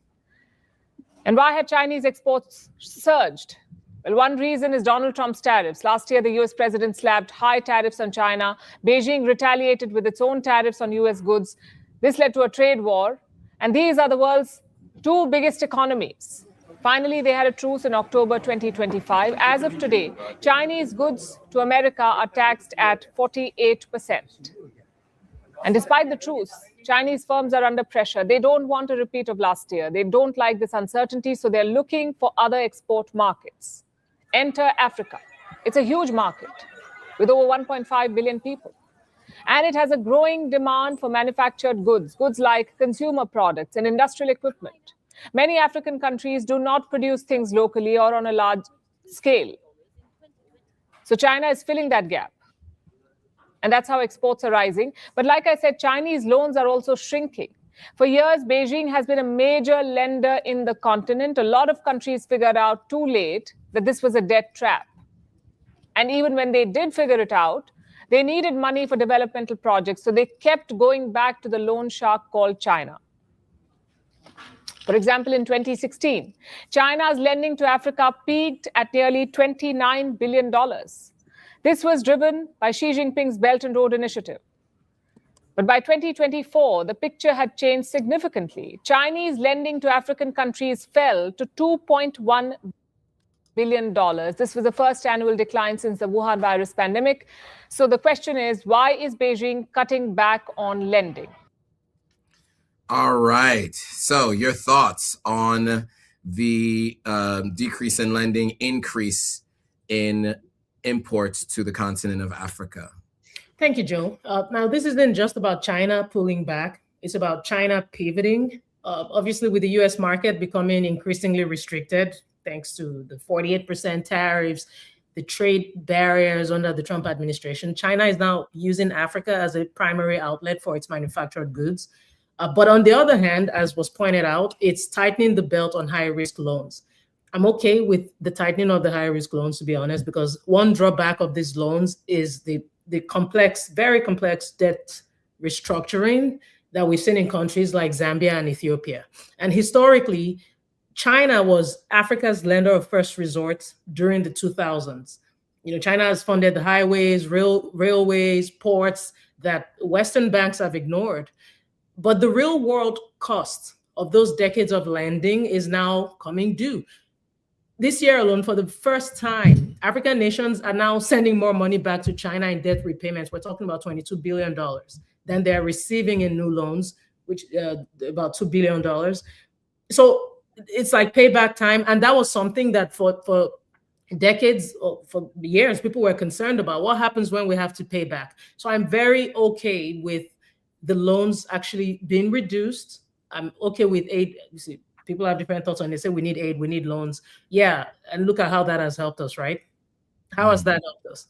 [SPEAKER 9] And why have Chinese exports surged? Well, one reason is Donald Trump's tariffs. Last year, the US president slapped high tariffs on China. Beijing retaliated with its own tariffs on US goods. This led to a trade war. And these are the world's two biggest economies. Finally, they had a truce in October 2025. As of today, Chinese goods to America are taxed at 48%. And despite the truce, Chinese firms are under pressure. They don't want a repeat of last year. They don't like this uncertainty, so they're looking for other export markets. Enter Africa. It's a huge market with over 1.5 billion people. And it has a growing demand for manufactured goods, goods like consumer products and industrial equipment. Many African countries do not produce things locally or on a large scale. So China is filling that gap. And that's how exports are rising. But like I said, Chinese loans are also shrinking. For years, Beijing has been a major lender in the continent. A lot of countries figured out too late that this was a debt trap. And even when they did figure it out, they needed money for developmental projects. So they kept going back to the loan shark called China. For example, in 2016, China's lending to Africa peaked at nearly $29 billion. This was driven by Xi Jinping's Belt and Road Initiative. But by 2024, the picture had changed significantly. Chinese lending to African countries fell to $2.1 billion. This was the first annual decline since the Wuhan virus pandemic. So the question is, why is Beijing cutting back on lending?
[SPEAKER 2] All right. So your thoughts on the decrease in lending, increase in imports to the continent of Africa?
[SPEAKER 3] Thank you, Joe. Now, this isn't just about China pulling back. It's about China pivoting. Obviously, with the U.S. market becoming increasingly restricted, thanks to the 48% tariffs, the trade barriers under the Trump administration, China is now using Africa as a primary outlet for its manufactured goods. But on the other hand, as was pointed out, it's tightening the belt on high-risk loans. I'm okay with the tightening of the high-risk loans, to be honest, because one drawback of these loans is the complex, very complex debt restructuring that we've seen in countries like Zambia and Ethiopia. And historically, China was Africa's lender of first resort during the 2000s. You know, China has funded the highways, railways, ports that Western banks have ignored. But the real world cost of those decades of lending is now coming due. This year alone, for the first time, African nations are now sending more money back to China in debt repayments. We're talking about $22 billion than they're receiving in new loans, which about $2 billion. So it's like payback time. And that was something that for decades, for years, people were concerned about. What happens when we have to pay back? So I'm very okay with the loans actually being reduced. I'm okay with aid. You see, people have different thoughts on it. They say we need aid, we need loans. Yeah, and look at how that has helped us, right? How has that helped us?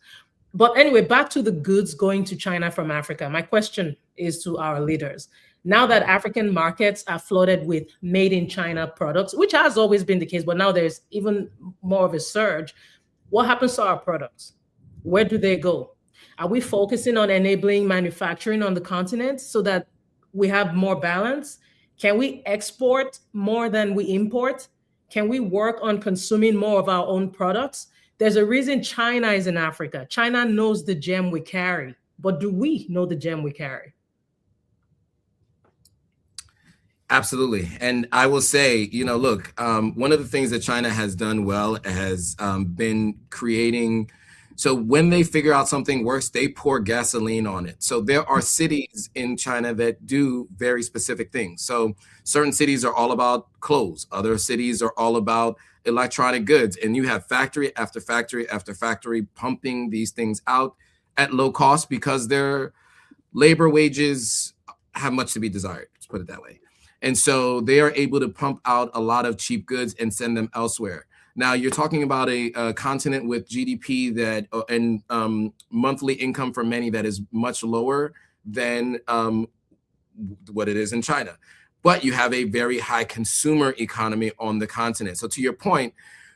[SPEAKER 3] But anyway, back to the goods going to China from Africa. My question is to our leaders. Now that African markets are flooded with made in China products, which has always been the case, but now there's even more of a surge, what happens to our products? Where do they go? Are we focusing on enabling manufacturing on the continent so that we have more balance? Can we export more than we import? Can we work on consuming more of our own products? There's a reason China is in Africa. China knows the gem we carry, but do we know the gem we carry?
[SPEAKER 2] Absolutely. And I will say, you know, look, one of the things that China has done well has been creating. So when they figure out something works, they pour gasoline on it. So there are cities in China that do very specific things. So certain cities are all about clothes. Other cities are all about electronic goods. And you have factory after factory after factory pumping these things out at low cost because their labor wages have much to be desired, let's put it that way. And so they are able to pump out a lot of cheap goods and send them elsewhere. Now you're talking about a continent with GDP that and monthly income for many that is much lower than what it is in China. But you have a very high consumer economy on the continent. So to your point,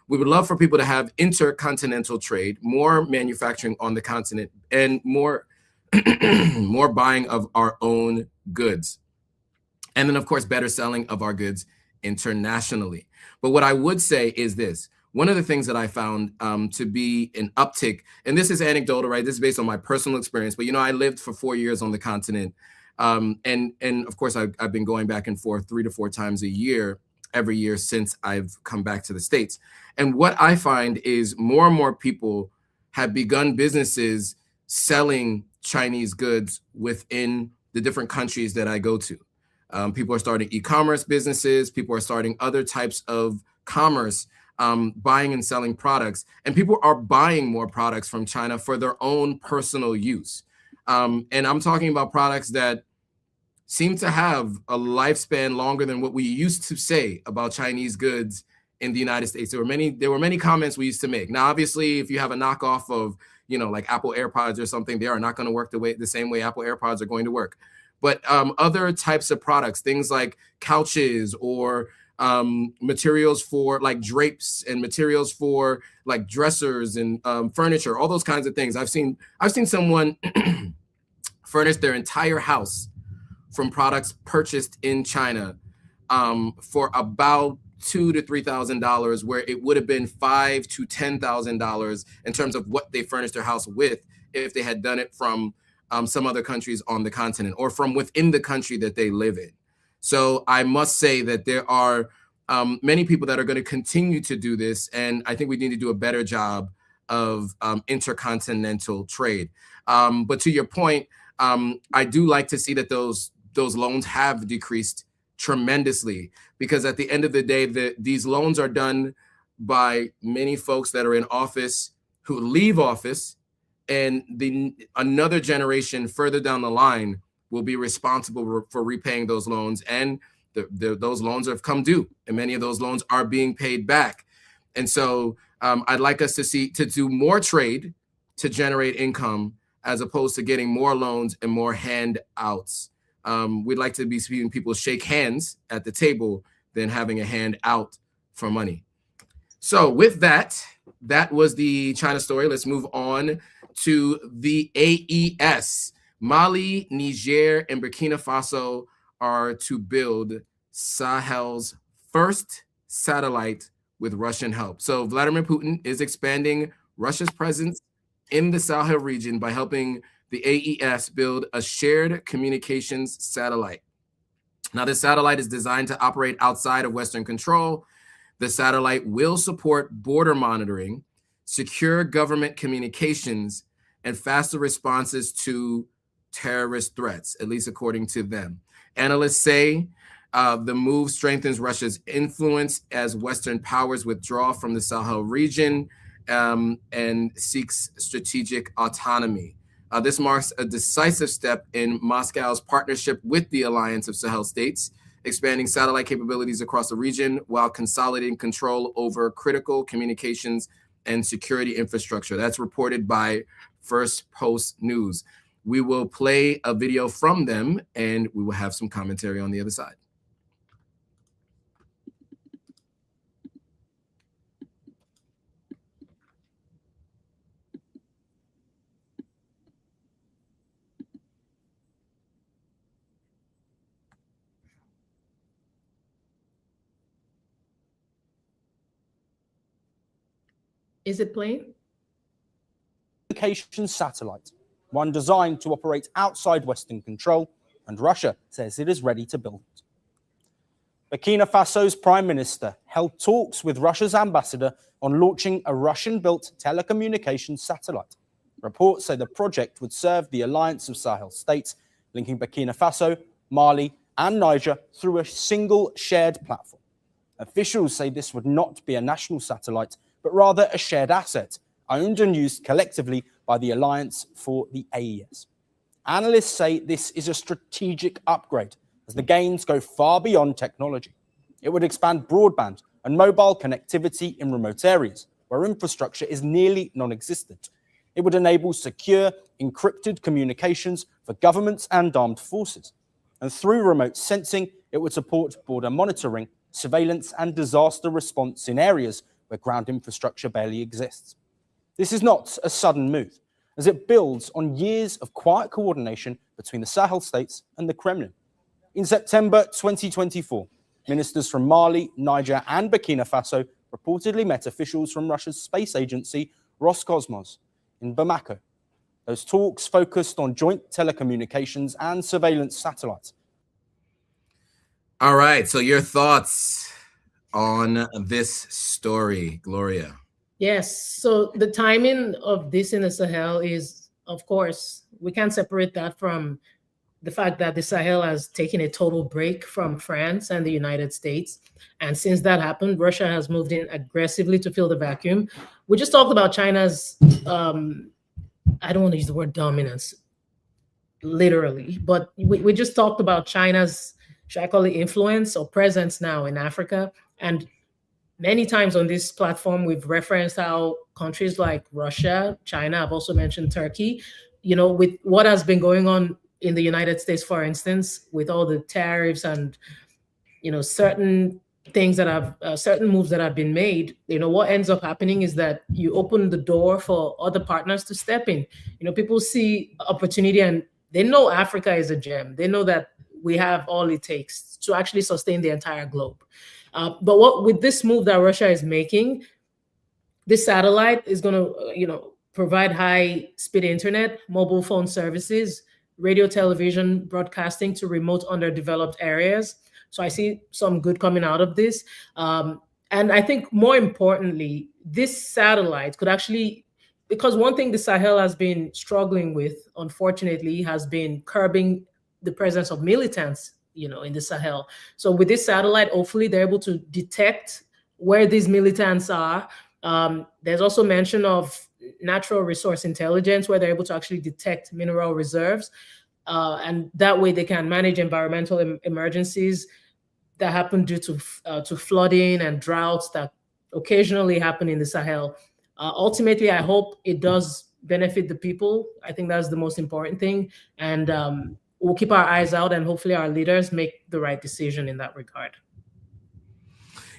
[SPEAKER 2] we would love for people to have intercontinental trade, more manufacturing on the continent, and more more buying of our own goods. And then, of course, better selling of our goods internationally. But what I would say is this. One of the things that I found to be an uptick, and this is anecdotal, right? This is based on my personal experience, but, you know, I lived for 4 years on the continent. And of course, I've been going back and forth 3 to 4 times a year, every year since I've come back to the States. And what I find is more and more people have begun businesses selling Chinese goods within the different countries that I go to. People are starting e-commerce businesses. People are starting other types of commerce, buying and selling products. And people are buying more products from China for their own personal use. And I'm talking about products that seem to have a lifespan longer than what we used to say about Chinese goods in the United States. There were many comments we used to make. Now, obviously, if you have a knockoff of, you know, like Apple AirPods or something, they are not going to work the same way Apple AirPods are going to work. But other types of products, things like couches or materials for like drapes and materials for like dressers and furniture, all those kinds of things. I've seen someone furnish their entire house from products purchased in China for about $2,000 to $3,000, where it would have been $5,000 to $10,000 in terms of what they furnished their house with if they had done it from some other countries on the continent or from within the country that they live in. So I must say that there are many people that are going to continue to do this, and I think we need to do a better job of intercontinental trade. But to your point, I do like to see that those loans have decreased tremendously, because at the end of the day, these loans are done by many folks that are in office who leave office, and another generation further down the line will be responsible for repaying those loans, and those loans have come due, and many of those loans are being paid back. And so I'd like us to do more trade to generate income as opposed to getting more loans and more handouts. We'd like to be seeing people shake hands at the table than having a hand out for money. So with that was the China story. Let's move on to the AES. Mali, Niger, and Burkina Faso are to build Sahel's first satellite with Russian help. So Vladimir Putin is expanding Russia's presence in the Sahel region by helping the AES build a shared communications satellite. Now, this satellite is designed to operate outside of Western control. The satellite will support border monitoring, secure government communications, and faster responses to terrorist threats, at least according to them. Analysts say the move strengthens Russia's influence as Western powers withdraw from the Sahel region and seeks strategic autonomy. This marks a decisive step in Moscow's partnership with the Alliance of Sahel States, expanding satellite capabilities across the region while consolidating control over critical communications and security infrastructure. That's reported by First Post News. We will play a video from them, and we will have some commentary on the other side.
[SPEAKER 3] Is it playing?
[SPEAKER 6] Communications satellite, one designed to operate outside Western control, and Russia says it is ready to build it. Burkina Faso's prime minister held talks with Russia's ambassador on launching a Russian-built telecommunications satellite. Reports say the project would serve the Alliance of Sahel States, linking Burkina Faso, Mali, and Niger through a single shared platform. Officials say this would not be a national satellite, but rather a shared asset, owned and used collectively by the Alliance for the AES. Analysts say this is a strategic upgrade, as the gains go far beyond technology. It would expand broadband, and mobile connectivity in remote areas where infrastructure is nearly non-existent. It would enable secure, encrypted communications for governments and armed forces. And through remote sensing, it would support border monitoring, surveillance, and disaster response in areas where ground infrastructure barely exists. This is not a sudden move, as it builds on years of quiet coordination between the Sahel states and the Kremlin. In September 2024, ministers from Mali, Niger, and Burkina Faso reportedly met officials from Russia's space agency, Roscosmos, in Bamako. Those talks focused on joint telecommunications and surveillance satellites.
[SPEAKER 2] All right, so your thoughts on this story, Gloria?
[SPEAKER 3] Yes, so the timing of this in the Sahel is, of course, we can't separate that from the fact that the Sahel has taken a total break from France and the United States. And since that happened, Russia has moved in aggressively to fill the vacuum. We just talked about China's, I don't want to use the word dominance, literally, but we just talked about China's, should I call it influence or presence now in Africa. And many times on this platform, we've referenced how countries like Russia, China, I've also mentioned Turkey, you know, with what has been going on in the United States, for instance, with all the tariffs and, you know, certain things that have, certain moves that have been made, you know, what ends up happening is that you open the door for other partners to step in. You know, people see opportunity and they know Africa is a gem. They know that we have all it takes to actually sustain the entire globe. But what with this move that Russia is making, this satellite is going to, you know, provide high-speed internet, mobile phone services, radio, television, broadcasting to remote underdeveloped areas. So I see some good coming out of this. And I think more importantly, this satellite could actually, because one thing the Sahel has been struggling with, unfortunately, has been curbing the presence of militants, you know, in the Sahel. So with this satellite, hopefully they're able to detect where these militants are. There's also mention of natural resource intelligence, where they're able to actually detect mineral reserves. And that way they can manage environmental emergencies that happen due to flooding and droughts that occasionally happen in the Sahel. Ultimately, I hope it does benefit the people. I think that's the most important thing. And we'll keep our eyes out and hopefully our leaders make the right decision in that regard.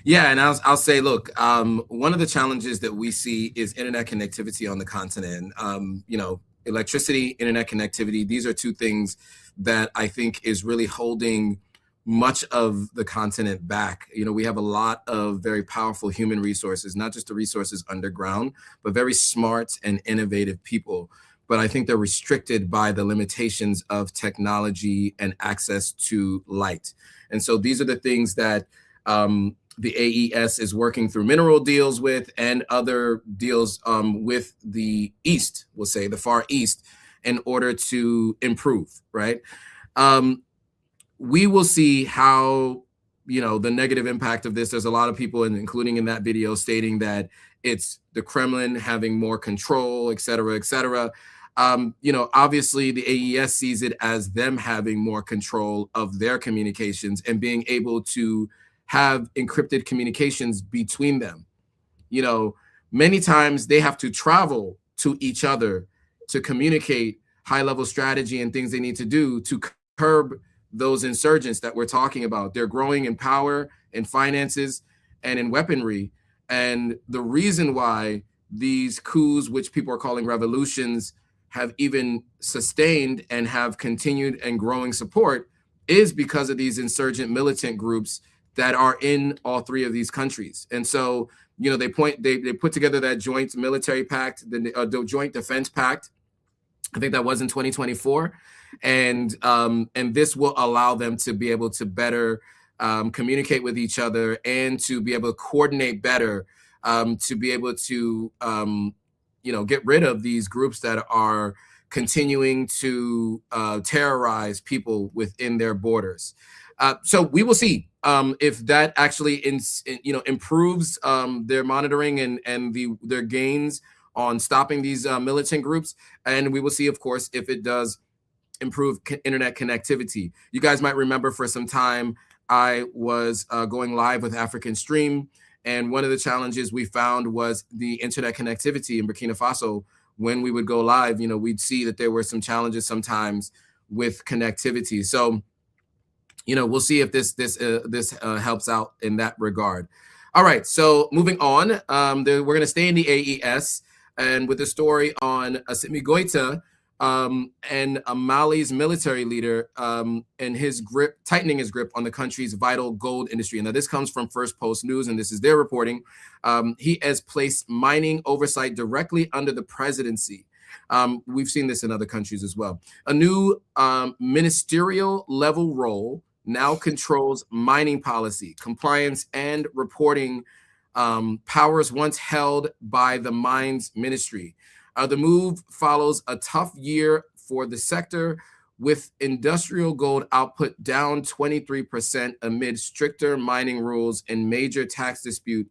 [SPEAKER 2] Yeah, and I'll say, look, one of the challenges that we see is internet connectivity on the continent. You know, electricity, internet connectivity, these are two things that I think is really holding much of the continent back. You know, we have a lot of very powerful human resources, not just the resources underground, but very smart and innovative people. But I think they're restricted by the limitations of technology and access to light. And so these are the things that the AES is working through mineral deals with and other deals with the East, we'll say the Far East, in order to improve, right? We will see how, you know, the negative impact of this. There's a lot of people, including in that video, stating that it's the Kremlin having more control, et cetera, et cetera. You know, obviously the AES sees it as them having more control of their communications and being able to have encrypted communications between them. You know, many times they have to travel to each other to communicate high-level strategy and things they need to do to curb those insurgents that we're talking about. They're growing in power, in finances, and in weaponry. And the reason why these coups, which people are calling revolutions, have even sustained and have continued and growing support is because of these insurgent militant groups that are in all three of these countries. And so, you know, they put together that joint military pact, the joint defense pact. I think that was in 2024. And this will allow them to be able to better communicate with each other and to be able to coordinate better, to be able to, you know, get rid of these groups that are continuing to terrorize people within their borders. So we will see if that actually, improves their monitoring and their gains on stopping these militant groups. And we will see, of course, if it does improve internet connectivity. You guys might remember for some time, I was going live with African Stream, And one of the challenges we found was the internet connectivity in Burkina Faso. When we would go live, you know, we'd see that there were some challenges sometimes with connectivity. So, you know, we'll see if this helps out in that regard. All right, so moving on, we're going to stay in the AES and with the story on Assimi Goïta and Mali's military leader and his grip, tightening his grip on the country's vital gold industry. And now this comes from First Post News, and this is their reporting. He has placed mining oversight directly under the presidency. We've seen this in other countries as well. A new ministerial level role now controls mining policy, compliance, and reporting powers once held by the mines ministry. The move follows a tough year for the sector, with industrial gold output down 23% amid stricter mining rules and major tax dispute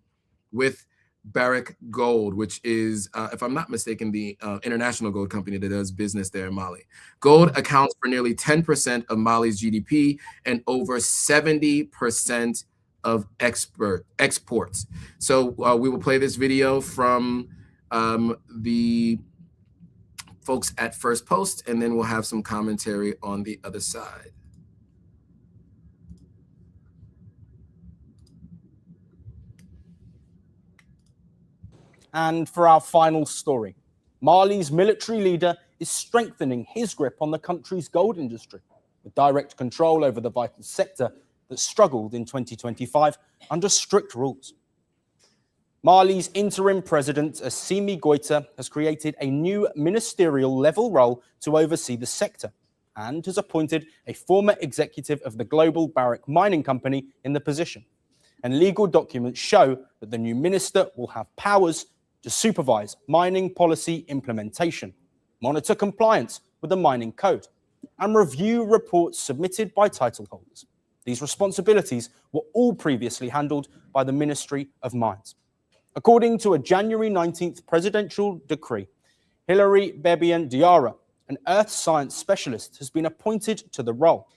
[SPEAKER 2] with Barrick Gold, which is, if I'm not mistaken, the international gold company that does business there in Mali. Gold accounts for nearly 10% of Mali's GDP and over 70% of exports. So we will play this video from the folks at First Post, and then we'll have some commentary on the other side.
[SPEAKER 6] And for our final story, Mali's military leader is strengthening his grip on the country's gold industry, with direct control over the vital sector that struggled in 2025 under strict rules. Mali's interim president, Assimi Goïta, has created a new ministerial level role to oversee the sector and has appointed a former executive of the global Barrick mining company in the position. And legal documents show that the new minister will have powers to supervise mining policy implementation, monitor compliance with the mining code, and review reports submitted by title holders. These responsibilities were all previously handled by the Ministry of Mines. According to a January 19th presidential decree, Hilary Bebian Diarra, an earth science specialist, has been appointed to the role.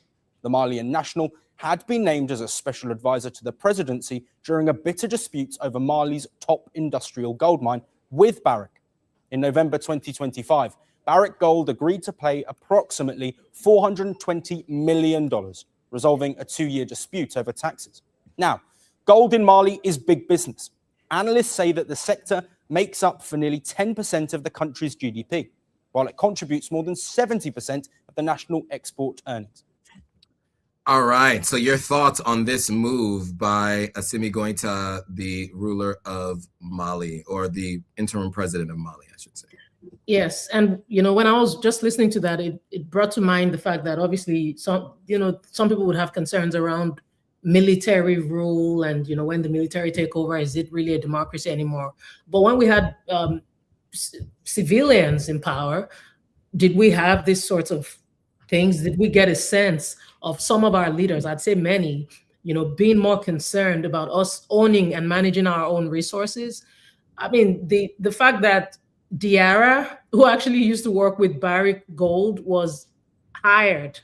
[SPEAKER 6] The Malian national had been named as a special advisor to the presidency during a bitter dispute over Mali's top industrial gold mine with Barrick. In November 2025, Barrick Gold agreed to pay approximately $420 million, resolving a 2-year dispute over taxes. Now, gold in Mali is big business. Analysts say that the sector makes up for nearly 10% of the country's GDP, while it contributes more than 70% of the national export earnings.
[SPEAKER 2] All right, so your thoughts on this move by Assimi Goïta, the ruler of Mali, or the interim president of Mali, I should say.
[SPEAKER 3] Yes, and you know, when I was just listening to that, it brought to mind the fact that obviously some people would have concerns around military rule, and when the military take over, is it really a democracy anymore? But when we had civilians in power, did we have these sorts of things? Did we get a sense of some of our leaders, I'd say many, being more concerned about us owning and managing our own resources? I mean, the fact that Diarra, who actually used to work with Barrick Gold, was hired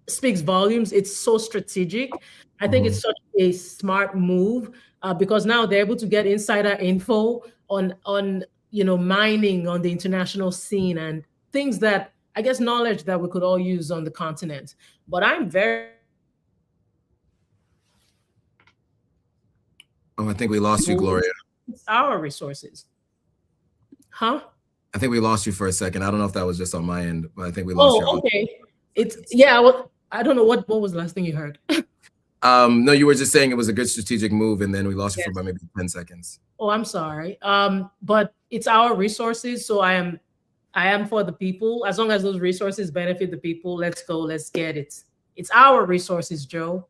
[SPEAKER 3] speaks volumes. It's so strategic. I think it's such a smart move because now they're able to get insider info on mining on the international scene and things that, I guess, knowledge that we could all use on the continent. But I'm very...
[SPEAKER 2] Oh, I think we lost you, Gloria.
[SPEAKER 3] It's our resources. Huh?
[SPEAKER 2] I think we lost you for a second. I don't know if that was just on my end, but I think we lost you.
[SPEAKER 3] Oh, okay. Well, I don't know what was the last thing you heard.
[SPEAKER 2] No, you were just saying it was a good strategic move, and then we lost you for about maybe 10 seconds.
[SPEAKER 3] Oh, I'm sorry. But it's our resources, so I am for the people. As long as those resources benefit the people, let's go, let's get it. It's our resources, Joe.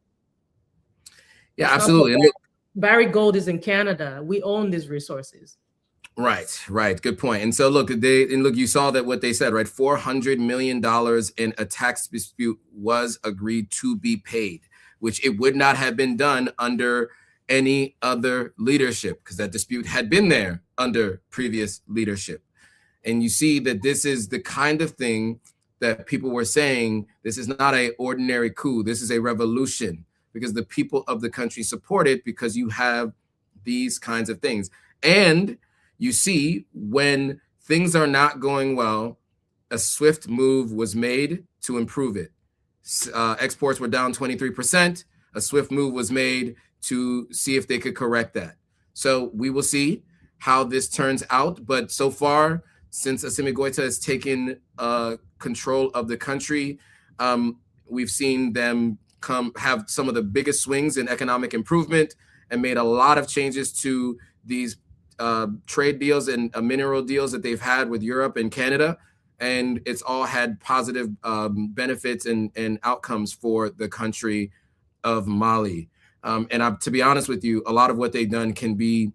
[SPEAKER 2] Yeah, absolutely. And
[SPEAKER 3] Barrick Gold is in Canada. We own these resources.
[SPEAKER 2] Right. Good point. And so look, you saw that what they said, right? $400 million in a tax dispute was agreed to be paid, which it would not have been done under any other leadership, because that dispute had been there under previous leadership. And you see that this is the kind of thing that people were saying, this is not an ordinary coup, this is a revolution, because the people of the country support it, because you have these kinds of things. And you see, when things are not going well, a swift move was made to improve it. Exports were down 23%. A swift move was made to see if they could correct that. So we will see how this turns out. But so far, since Assimi Goïta has taken control of the country, we've seen them have some of the biggest swings in economic improvement and made a lot of changes to these trade deals and mineral deals that they've had with Europe and Canada. And it's all had positive benefits and outcomes for the country of Mali. To be honest with you, a lot of what they've done can be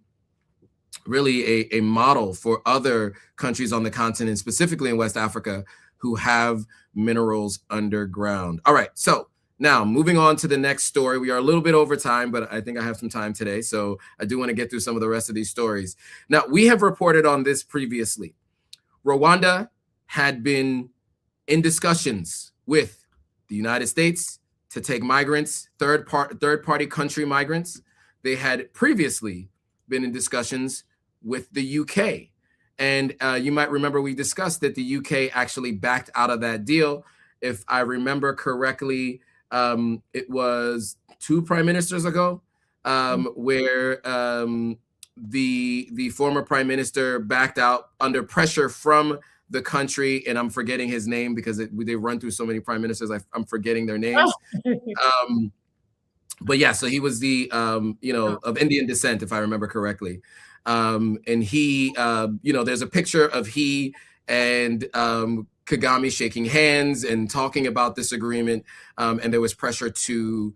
[SPEAKER 2] really a model for other countries on the continent, specifically in West Africa, who have minerals underground. All right, so now moving on to the next story. We are a little bit over time, but I think I have some time today, so I do want to get through some of the rest of these stories. Now, we have reported on this previously. Rwanda had been in discussions with the United States to take migrants, third-party country migrants. They had previously been in discussions with the UK. And you might remember we discussed that the UK actually backed out of that deal. If I remember correctly, it was 2 prime ministers ago, where the former prime minister backed out under pressure from the country, and I'm forgetting his name because they run through so many prime ministers. I'm forgetting their names. But yeah, so he was the of Indian descent, if I remember correctly. And he, there's a picture of he and Kagame shaking hands and talking about this agreement, and there was pressure to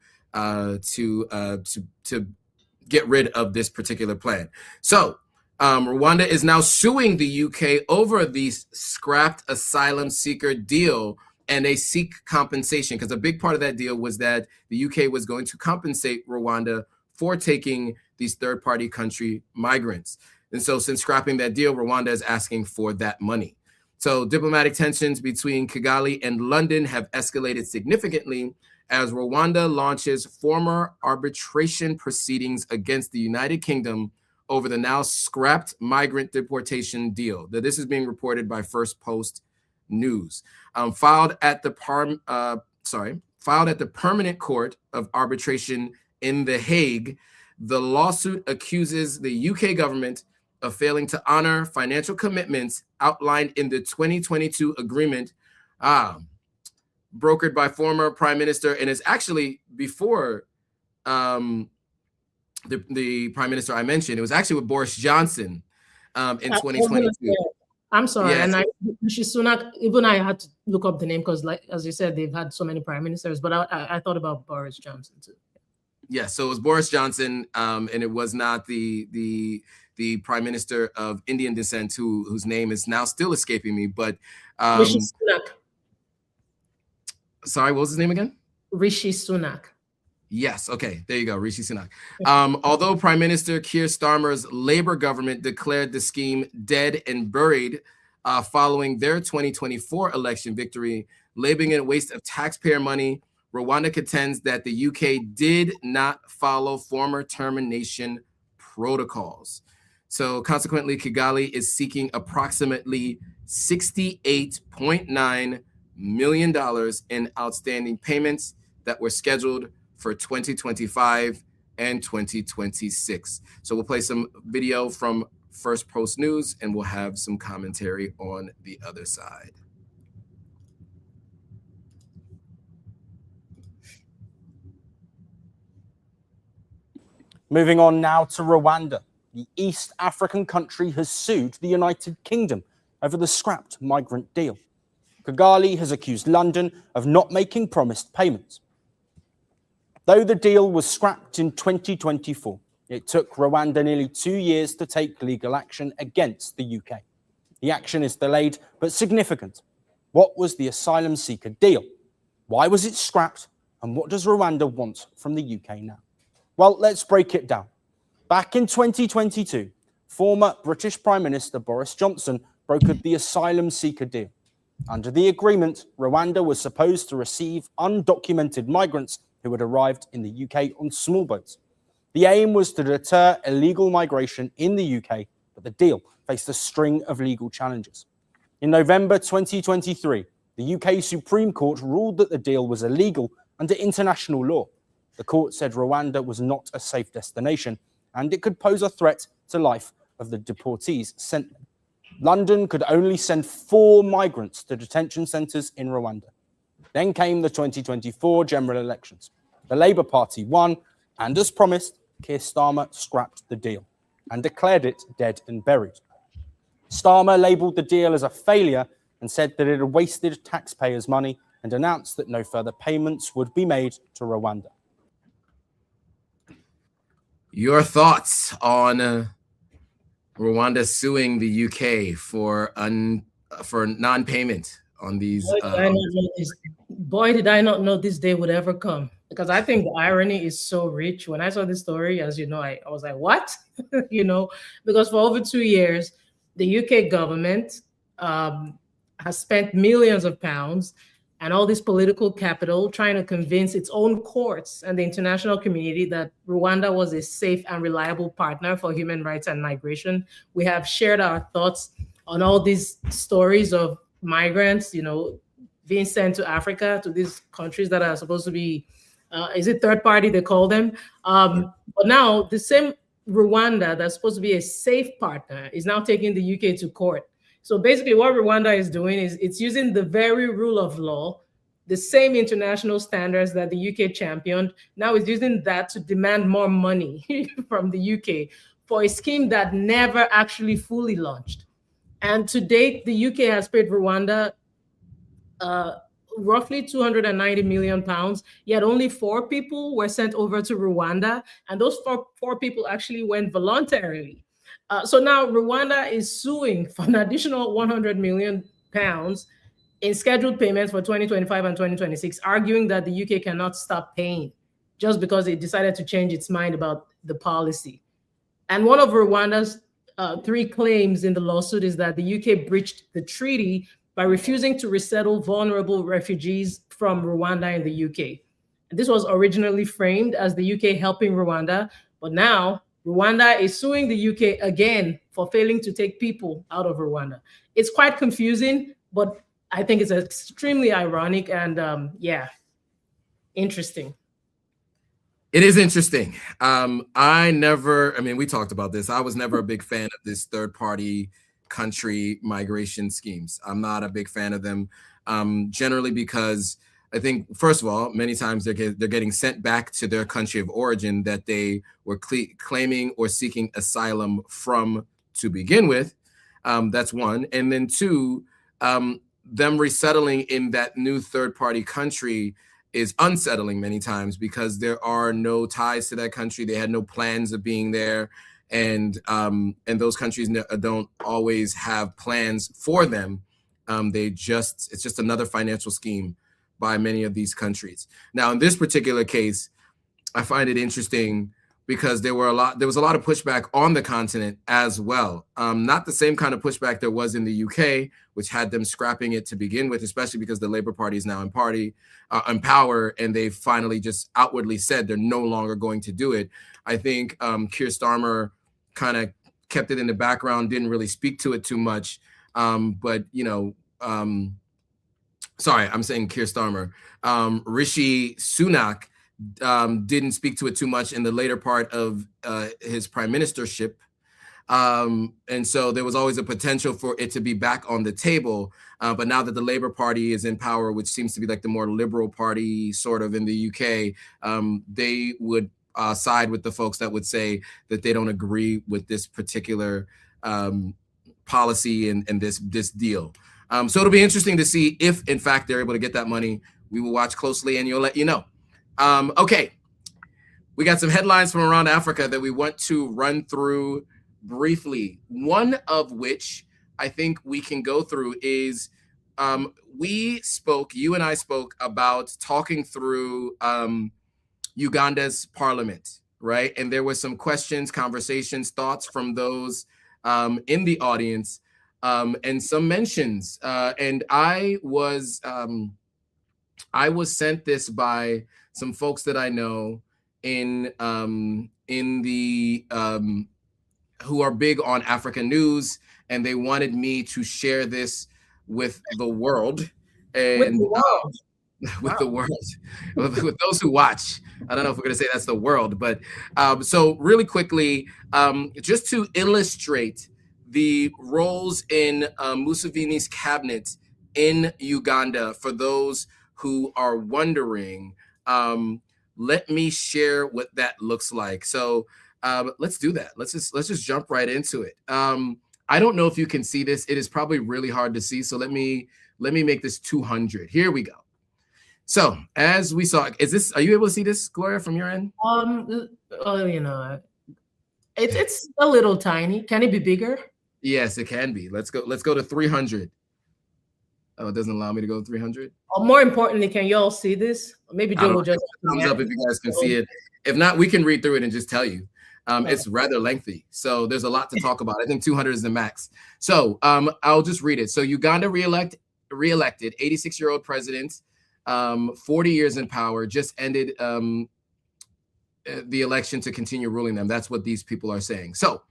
[SPEAKER 2] get rid of this particular plan. So Rwanda is now suing the UK over the scrapped asylum seeker deal, and they seek compensation because a big part of that deal was that the UK was going to compensate Rwanda for taking these third-party country migrants. And so since scrapping that deal, Rwanda is asking for that money. So diplomatic tensions between Kigali and London have escalated significantly as Rwanda launches former arbitration proceedings against the United Kingdom over the now scrapped migrant deportation deal. This is being reported by First Post News. Filed at the Permanent Court of Arbitration in The Hague, the lawsuit accuses the UK government of failing to honor financial commitments outlined in the 2022 agreement brokered by former Prime Minister, and is actually before the Prime Minister I mentioned. It was actually with Boris Johnson in 2022.
[SPEAKER 3] I'm sorry,
[SPEAKER 2] Yes.
[SPEAKER 3] and Rishi Sunak, even I had to look up the name because, like as you said, they've had so many prime ministers, but I thought about Boris Johnson too.
[SPEAKER 2] Yeah, so it was Boris Johnson, and it was not the Prime Minister of Indian descent whose name is now still escaping me, but
[SPEAKER 3] Rishi Sunak.
[SPEAKER 2] Sorry, what was his name again?
[SPEAKER 3] Rishi Sunak.
[SPEAKER 2] Yes, okay, there you go, Rishi Sunak. Although Prime Minister Keir Starmer's Labour government declared the scheme dead and buried following their 2024 election victory, labeling it a waste of taxpayer money, Rwanda contends that the UK did not follow former termination protocols. So consequently, Kigali is seeking approximately $68.9 million in outstanding payments that were scheduled for 2025 and 2026. So we'll play some video from First Post News and we'll have some commentary on the other side.
[SPEAKER 6] Moving on now to Rwanda. The East African country has sued the United Kingdom over the scrapped migrant deal. Kigali has accused London of not making promised payments. Though the deal was scrapped in 2024, it took Rwanda nearly 2 years to take legal action against the UK. The action is delayed but significant. What was the asylum seeker deal? Why was it scrapped? And what does Rwanda want from the UK now? Well, let's break it down. Back in 2022, former British Prime Minister Boris Johnson brokered the asylum seeker deal. Under the agreement, Rwanda was supposed to receive undocumented migrants who had arrived in the UK on small boats. The aim was to deter illegal migration in the UK, but the deal faced a string of legal challenges. In November 2023, the UK Supreme Court ruled that the deal was illegal under international law. The court said Rwanda was not a safe destination and it could pose a threat to life of the deportees sent them. London could only send 4 migrants to detention centres in Rwanda. Then came the 2024 general elections. The Labour Party won, and as promised, Keir Starmer scrapped the deal and declared it dead and buried. Starmer labelled the deal as a failure and said that it had wasted taxpayers' money and announced that no further payments would be made to Rwanda.
[SPEAKER 2] Your thoughts on Rwanda suing the UK for non-payment on these?
[SPEAKER 3] Boy, did I not know this day would ever come, because I think the irony is so rich. When I saw this story, as you know, I was like, what? You know, because for over 2 years, the UK government has spent millions of pounds and all this political capital trying to convince its own courts and the international community that Rwanda was a safe and reliable partner for human rights and migration. We have shared our thoughts on all these stories of migrants, you know, being sent to Africa, to these countries that are supposed to be, is it third party they call them? But now the same Rwanda that's supposed to be a safe partner is now taking the UK to court. So basically what Rwanda is doing is it's using the very rule of law, the same international standards that the UK championed. Now it's using that to demand more money from the UK for a scheme that never actually fully launched. And to date, the UK has paid Rwanda roughly 290 million pounds, yet only 4 people were sent over to Rwanda. And those four people actually went voluntarily. So now Rwanda is suing for an additional 100 million pounds in scheduled payments for 2025 and 2026, arguing that the UK cannot stop paying just because it decided to change its mind about the policy. And one of Rwanda's 3 claims in the lawsuit is that the UK breached the treaty by refusing to resettle vulnerable refugees from Rwanda in the UK. And this was originally framed as the UK helping Rwanda, but now Rwanda is suing the UK again for failing to take people out of Rwanda. It's quite confusing, but I think it's extremely ironic and yeah, interesting.
[SPEAKER 2] It is interesting. I mean, we talked about this. I was never a big fan of this third-party country migration schemes. I'm not a big fan of them, generally because I think, first of all, many times they're getting sent back to their country of origin that they were claiming or seeking asylum from to begin with. That's one. And then 2, them resettling in that new third-party country is unsettling many times because there are no ties to that country. They had no plans of being there. And those countries don't always have plans for them. It's just another financial scheme by many of these countries. Now, in this particular case, I find it interesting because there was a lot of pushback on the continent as well. Not the same kind of pushback there was in the UK, which had them scrapping it to begin with, especially because the Labour Party is now in power, and they finally just outwardly said they're no longer going to do it. I think Keir Starmer kind of kept it in the background, didn't really speak to it too much. But, you know, sorry, I'm saying Keir Starmer. Rishi Sunak didn't speak to it too much in the later part of his prime ministership. And so there was always a potential for it to be back on the table. But now that the Labour Party is in power, which seems to be like the more liberal party sort of in the UK, they would side with the folks that would say that they don't agree with this particular policy and this deal. So it'll be interesting to see if, in fact, they're able to get that money. We will watch closely and you'll let you know. Okay, we got some headlines from around Africa that we want to run through briefly. One of which I think we can go through is you and I spoke about talking through Uganda's parliament, right? And there were some questions, conversations, thoughts from those in the audience, and some mentions. And I was sent this by some folks that I know in in the who are big on African news, and they wanted me to share this with the world. And with the world, with those who watch. I don't know if we're going to say that's the world, but so really quickly, just to illustrate the roles in Museveni's cabinet in Uganda, for those who are wondering, let me share what that looks like. So let's do that. Let's just jump right into it. I don't know if you can see this. It is probably really hard to see. So let me make this 200. Here we go. So as we saw, are you able to see this, Gloria, from your end?
[SPEAKER 3] You know, it's a little tiny. Can it be bigger?
[SPEAKER 2] Yes, it can be. Let's go to 300. Oh, it doesn't allow me to go to 300.
[SPEAKER 3] More importantly, can you all see this? Maybe Joe will just
[SPEAKER 2] thumbs up if you guys can see it. If not, we can read through it and just tell you. It's rather lengthy, so there's a lot to talk about. I think 200 is the max. So I'll just read it. So Uganda reelected 86-year-old president, 40 years in power, just ended the election to continue ruling them. That's what these people are saying. So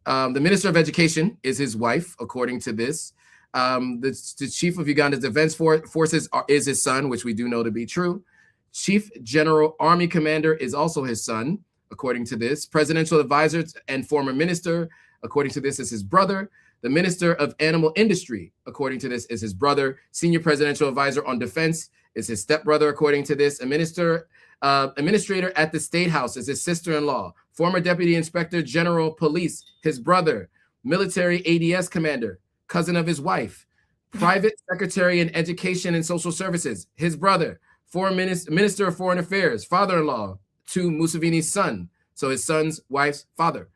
[SPEAKER 2] the Minister of Education is his wife, according to this. The chief of Uganda's defense forces is his son, which we do know to be true. Chief General Army Commander is also his son, according to this. Presidential advisor and former minister, according to this, is his brother. The Minister of Animal Industry, according to this, is his brother. Senior presidential advisor on defense is his stepbrother, according to this. Administrator at the State House is his sister-in-law. Former Deputy Inspector General Police, his brother. Military ADS commander, cousin of his wife. Private Secretary in Education and Social Services, his brother. Foreign Minister of Foreign Affairs, father-in-law to Museveni's son. So his son's wife's father.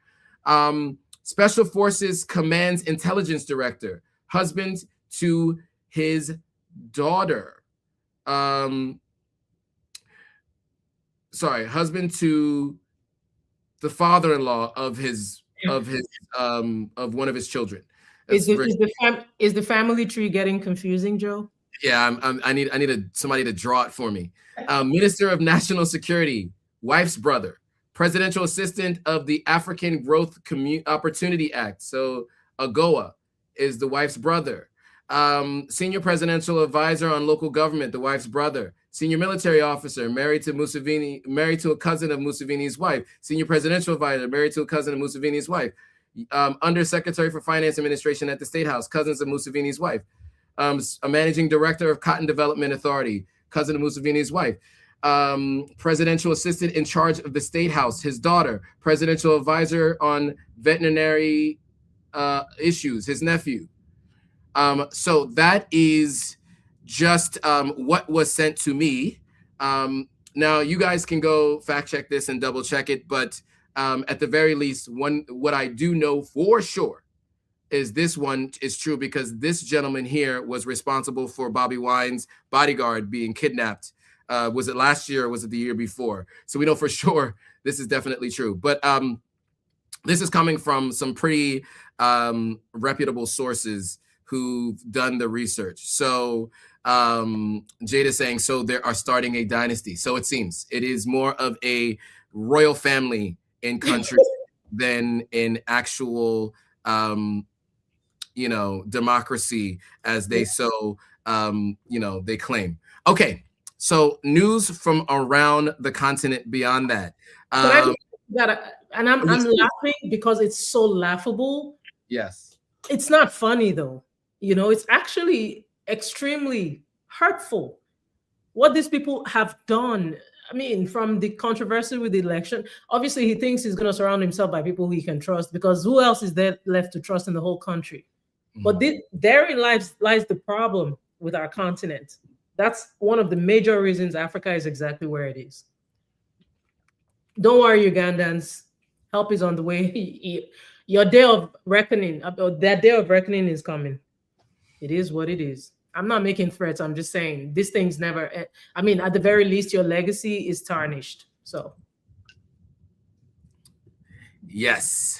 [SPEAKER 2] Special Forces Command's Intelligence Director, husband to his daughter. Husband to the father-in-law of one of his children.
[SPEAKER 3] Is the family tree getting confusing, Joe?
[SPEAKER 2] Yeah, I need somebody to draw it for me. Minister of National Security, wife's brother. Presidential Assistant of the African Growth Opportunity Act. So AGOA is the wife's brother. Senior Presidential Advisor on Local Government, the wife's brother. Senior Military Officer, married to a cousin of Museveni's wife. Senior Presidential Advisor, married to a cousin of Museveni's wife. Undersecretary for Finance Administration at the State House, cousins of Museveni's wife. A Managing Director of Cotton Development Authority, cousin of Museveni's wife. Presidential Assistant in charge of the State House, his daughter. Presidential Advisor on Veterinary issues, his nephew. So that is just what was sent to me. Now you guys can go fact check this and double check it, but at the very least, what I do know for sure is this one is true, because this gentleman here was responsible for Bobby Wine's bodyguard being kidnapped. Was it last year or was it the year before? So we know for sure this is definitely true. But this is coming from some pretty reputable sources who've done the research. So Jade is saying, so they are starting a dynasty. So it seems it is more of a royal family in country than in actual, democracy as they they claim. Okay. So news from around the continent beyond that.
[SPEAKER 3] I'm laughing because it's so laughable.
[SPEAKER 2] Yes.
[SPEAKER 3] It's not funny though. It's actually extremely hurtful what these people have done. I mean, from the controversy with the election, obviously he thinks he's going to surround himself by people who he can trust, because who else is there left to trust in the whole country? Mm-hmm. But therein lies the problem with our continent. That's one of the major reasons Africa is exactly where it is. Don't worry, Ugandans. Help is on the way. Your day of reckoning, that day of reckoning is coming. It is what it is. I'm not making threats. I'm just saying these things never. I mean, at the very least, your legacy is tarnished. So.
[SPEAKER 2] Yes.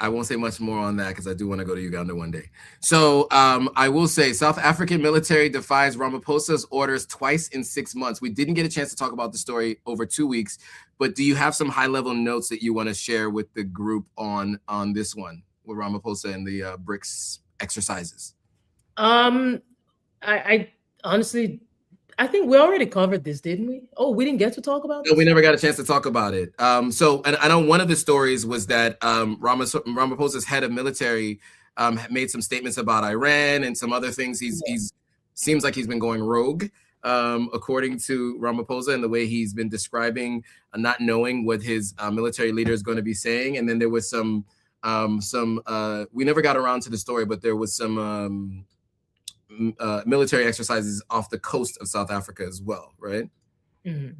[SPEAKER 2] I won't say much more on that because I do want to go to Uganda one day. So I will say South African military defies Ramaphosa's orders twice in 6 months. We didn't get a chance to talk about the story over 2 weeks, but do you have some high-level notes that you want to share with the group on this one with Ramaphosa and the BRICS exercises?
[SPEAKER 3] I honestly, I think we already covered this, didn't we? Oh, we didn't get to talk about this?
[SPEAKER 2] No, we never got a chance to talk about it. So, and I know one of the stories was that Ramaphosa's head of military made some statements about Iran and some other things. He's seems like he's been going rogue, according to Ramaphosa, and the way he's been describing not knowing what his military leader is going to be saying. And then there was some we never got around to the story, but there was some military exercises off the coast of South Africa as well, right?
[SPEAKER 3] Mm-hmm.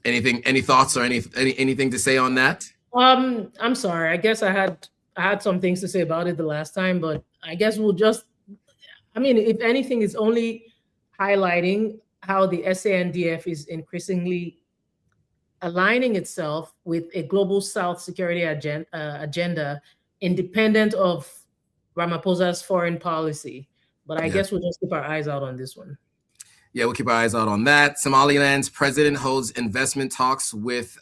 [SPEAKER 2] Any thoughts or anything to say on that?
[SPEAKER 3] I'm sorry. I guess I had some things to say about it the last time, but I guess we'll just, I mean, if anything, it's only highlighting how the SANDF is increasingly aligning itself with a global South security agenda independent of Ramaphosa's foreign policy. But I guess we'll just keep our eyes out on this one.
[SPEAKER 2] Yeah, we'll keep our eyes out on that. Somaliland's president holds investment talks with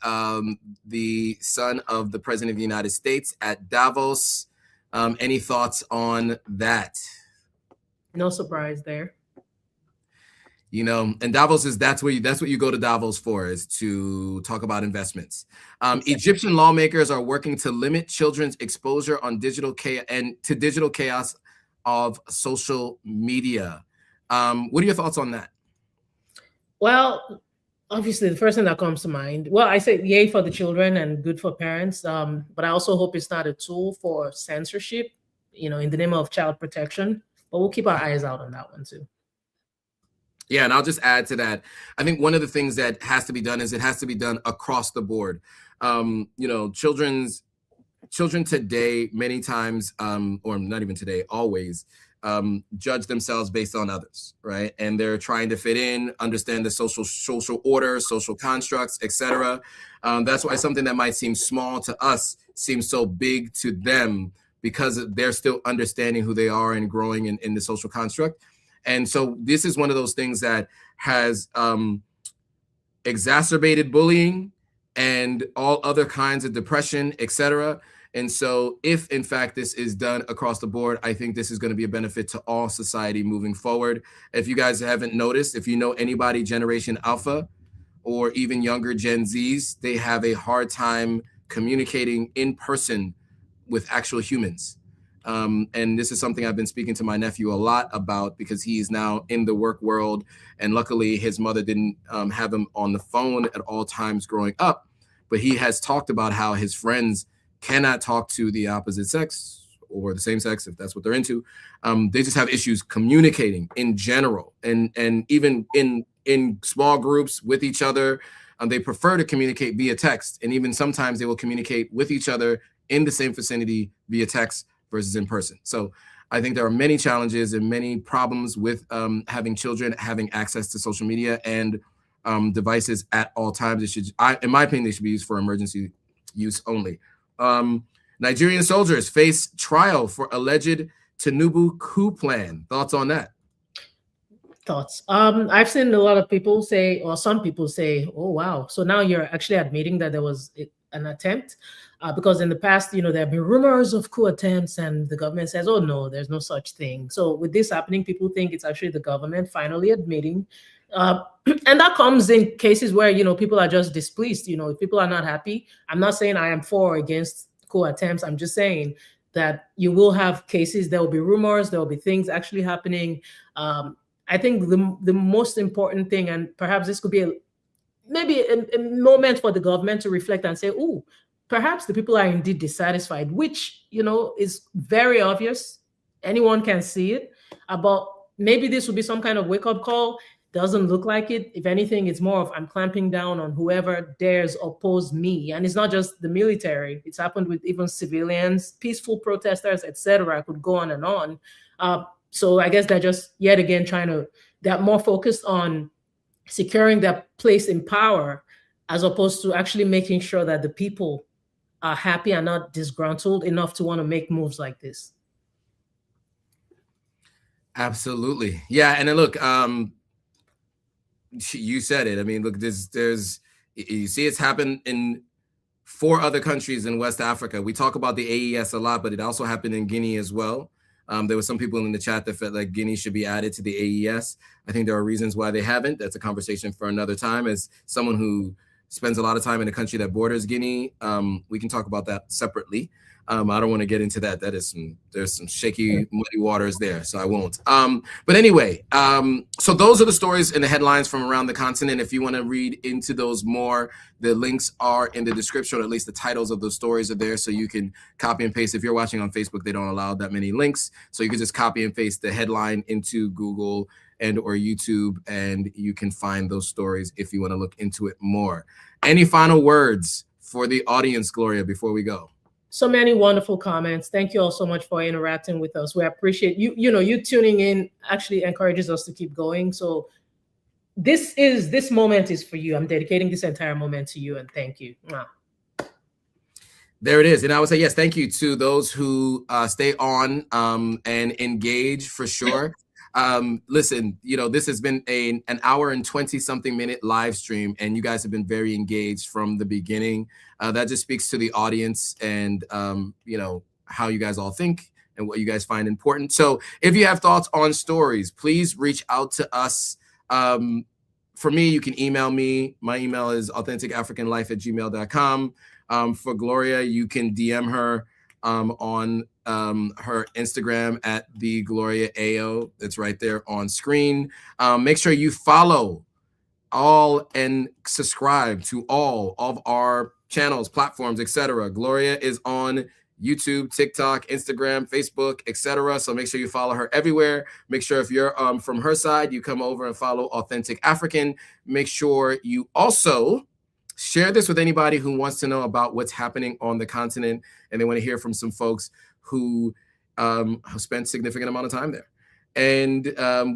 [SPEAKER 2] the son of the president of the United States at Davos. Any thoughts on that?
[SPEAKER 3] No surprise there.
[SPEAKER 2] You know, and Davos is that's what you go to Davos for, is to talk about investments. Exactly. Egyptian lawmakers are working to limit children's exposure on digital chaos of social media. What are your thoughts on that?
[SPEAKER 3] Well, obviously, the first thing that comes to mind, well, I say yay for the children and good for parents, but I also hope it's not a tool for censorship, you know, in the name of child protection. But we'll keep our eyes out on that one too.
[SPEAKER 2] Yeah, and I'll just add to that. I think one of the things that has to be done is it has to be done across the board. You know, children today, many times, or not even today, always, judge themselves based on others, right? And they're trying to fit in, understand the social order, social constructs, etc. That's why something that might seem small to us seems so big to them, because they're still understanding who they are and growing in the social construct. And so this is one of those things that has exacerbated bullying and all other kinds of depression, etc. And so if, in fact, this is done across the board, I think this is going to be a benefit to all society moving forward. If you guys haven't noticed, if you know anybody Generation Alpha or even younger Gen Zs, they have a hard time communicating in person with actual humans. And this is something I've been speaking to my nephew a lot about, because he is now in the work world. And luckily, his mother didn't have him on the phone at all times growing up. But he has talked about how his friends cannot talk to the opposite sex or the same sex, if that's what they're into. They just have issues communicating in general. And even in small groups with each other, they prefer to communicate via text. And even sometimes they will communicate with each other in the same vicinity via text versus in person. So I think there are many challenges and many problems with having children having access to social media and devices at all times. It should, in my opinion, they should be used for emergency use only. Nigerian soldiers face trial for alleged Tinubu coup plan. Thoughts on that?
[SPEAKER 3] Thoughts. I've seen a lot of people say, or some people say, oh, wow. So now you're actually admitting that there was an attempt. Because in the past, you know, there have been rumors of coup attempts and the government says, oh, no, there's no such thing. So with this happening, people think it's actually the government finally admitting. And that comes in cases where, you know, people are just displeased. You know, if people are not happy, I'm not saying I am for or against coup attempts. I'm just saying that you will have cases, there will be rumors, there will be things actually happening. I think the most important thing, and perhaps this could be maybe a moment for the government to reflect and say, oh, perhaps the people are indeed dissatisfied, which, you know, is very obvious. Anyone can see it. But maybe this will be some kind of wake-up call. Doesn't look like it. If anything, it's more of I'm clamping down on whoever dares oppose me. And it's not just the military. It's happened with even civilians, peaceful protesters, etc. I could go on and on. So I guess they're just yet again they're more focused on securing their place in power as opposed to actually making sure that the people are happy and not disgruntled enough to want to make moves like this.
[SPEAKER 2] Absolutely. Yeah. And then look, you said it. I mean, look, there's you see it's happened in 4 other countries in West Africa. We talk about the AES a lot, but it also happened in Guinea as well. There were some people in the chat that felt like Guinea should be added to the AES. I think there are reasons why they haven't. That's a conversation for another time. As someone who spends a lot of time in a country that borders Guinea, we can talk about that separately. I don't want to get into that. There's some shaky, muddy waters there, so I won't. But anyway, so those are the stories and the headlines from around the continent. If you want to read into those more, the links are in the description, or at least the titles of those stories are there, so you can copy and paste. If you're watching on Facebook, they don't allow that many links, so you can just copy and paste the headline into Google and or YouTube, and you can find those stories if you want to look into it more. Any final words for the audience, Gloria, before we go?
[SPEAKER 3] So many wonderful comments. Thank you all so much for interacting with us. We appreciate you. You tuning in actually encourages us to keep going. So this moment is for you. I'm dedicating this entire moment to you, and thank you. Mwah.
[SPEAKER 2] There it is. And I would say, yes, thank you to those who stay on and engage for sure. Listen, this has been an hour and 20-something minute live stream, and you guys have been very engaged from the beginning. That just speaks to the audience and, how you guys all think and what you guys find important. So if you have thoughts on stories, please reach out to us. For me, you can email me. My email is authenticafricanlife@gmail.com. For Gloria, you can DM her on her Instagram at the Gloria AO. It's right there on screen. Make sure you follow all and subscribe to all of our channels, platforms, etc. Gloria is on YouTube, TikTok, Instagram, Facebook, etc. So make sure you follow her everywhere. Make sure if you're from her side, you come over and follow Authentic African. Make sure you also share this with anybody who wants to know about what's happening on the continent, and they want to hear from some folks who spent significant amount of time there. And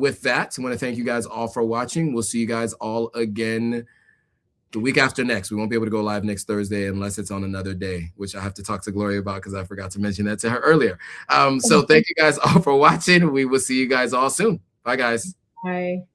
[SPEAKER 2] with that, I want to thank you guys all for watching. We'll see you guys all again the week after next. We won't be able to go live next Thursday unless it's on another day, which I have to talk to Gloria about because I forgot to mention that to her earlier. So thank you guys all for watching. We will see you guys all soon. Bye, guys.
[SPEAKER 3] Bye.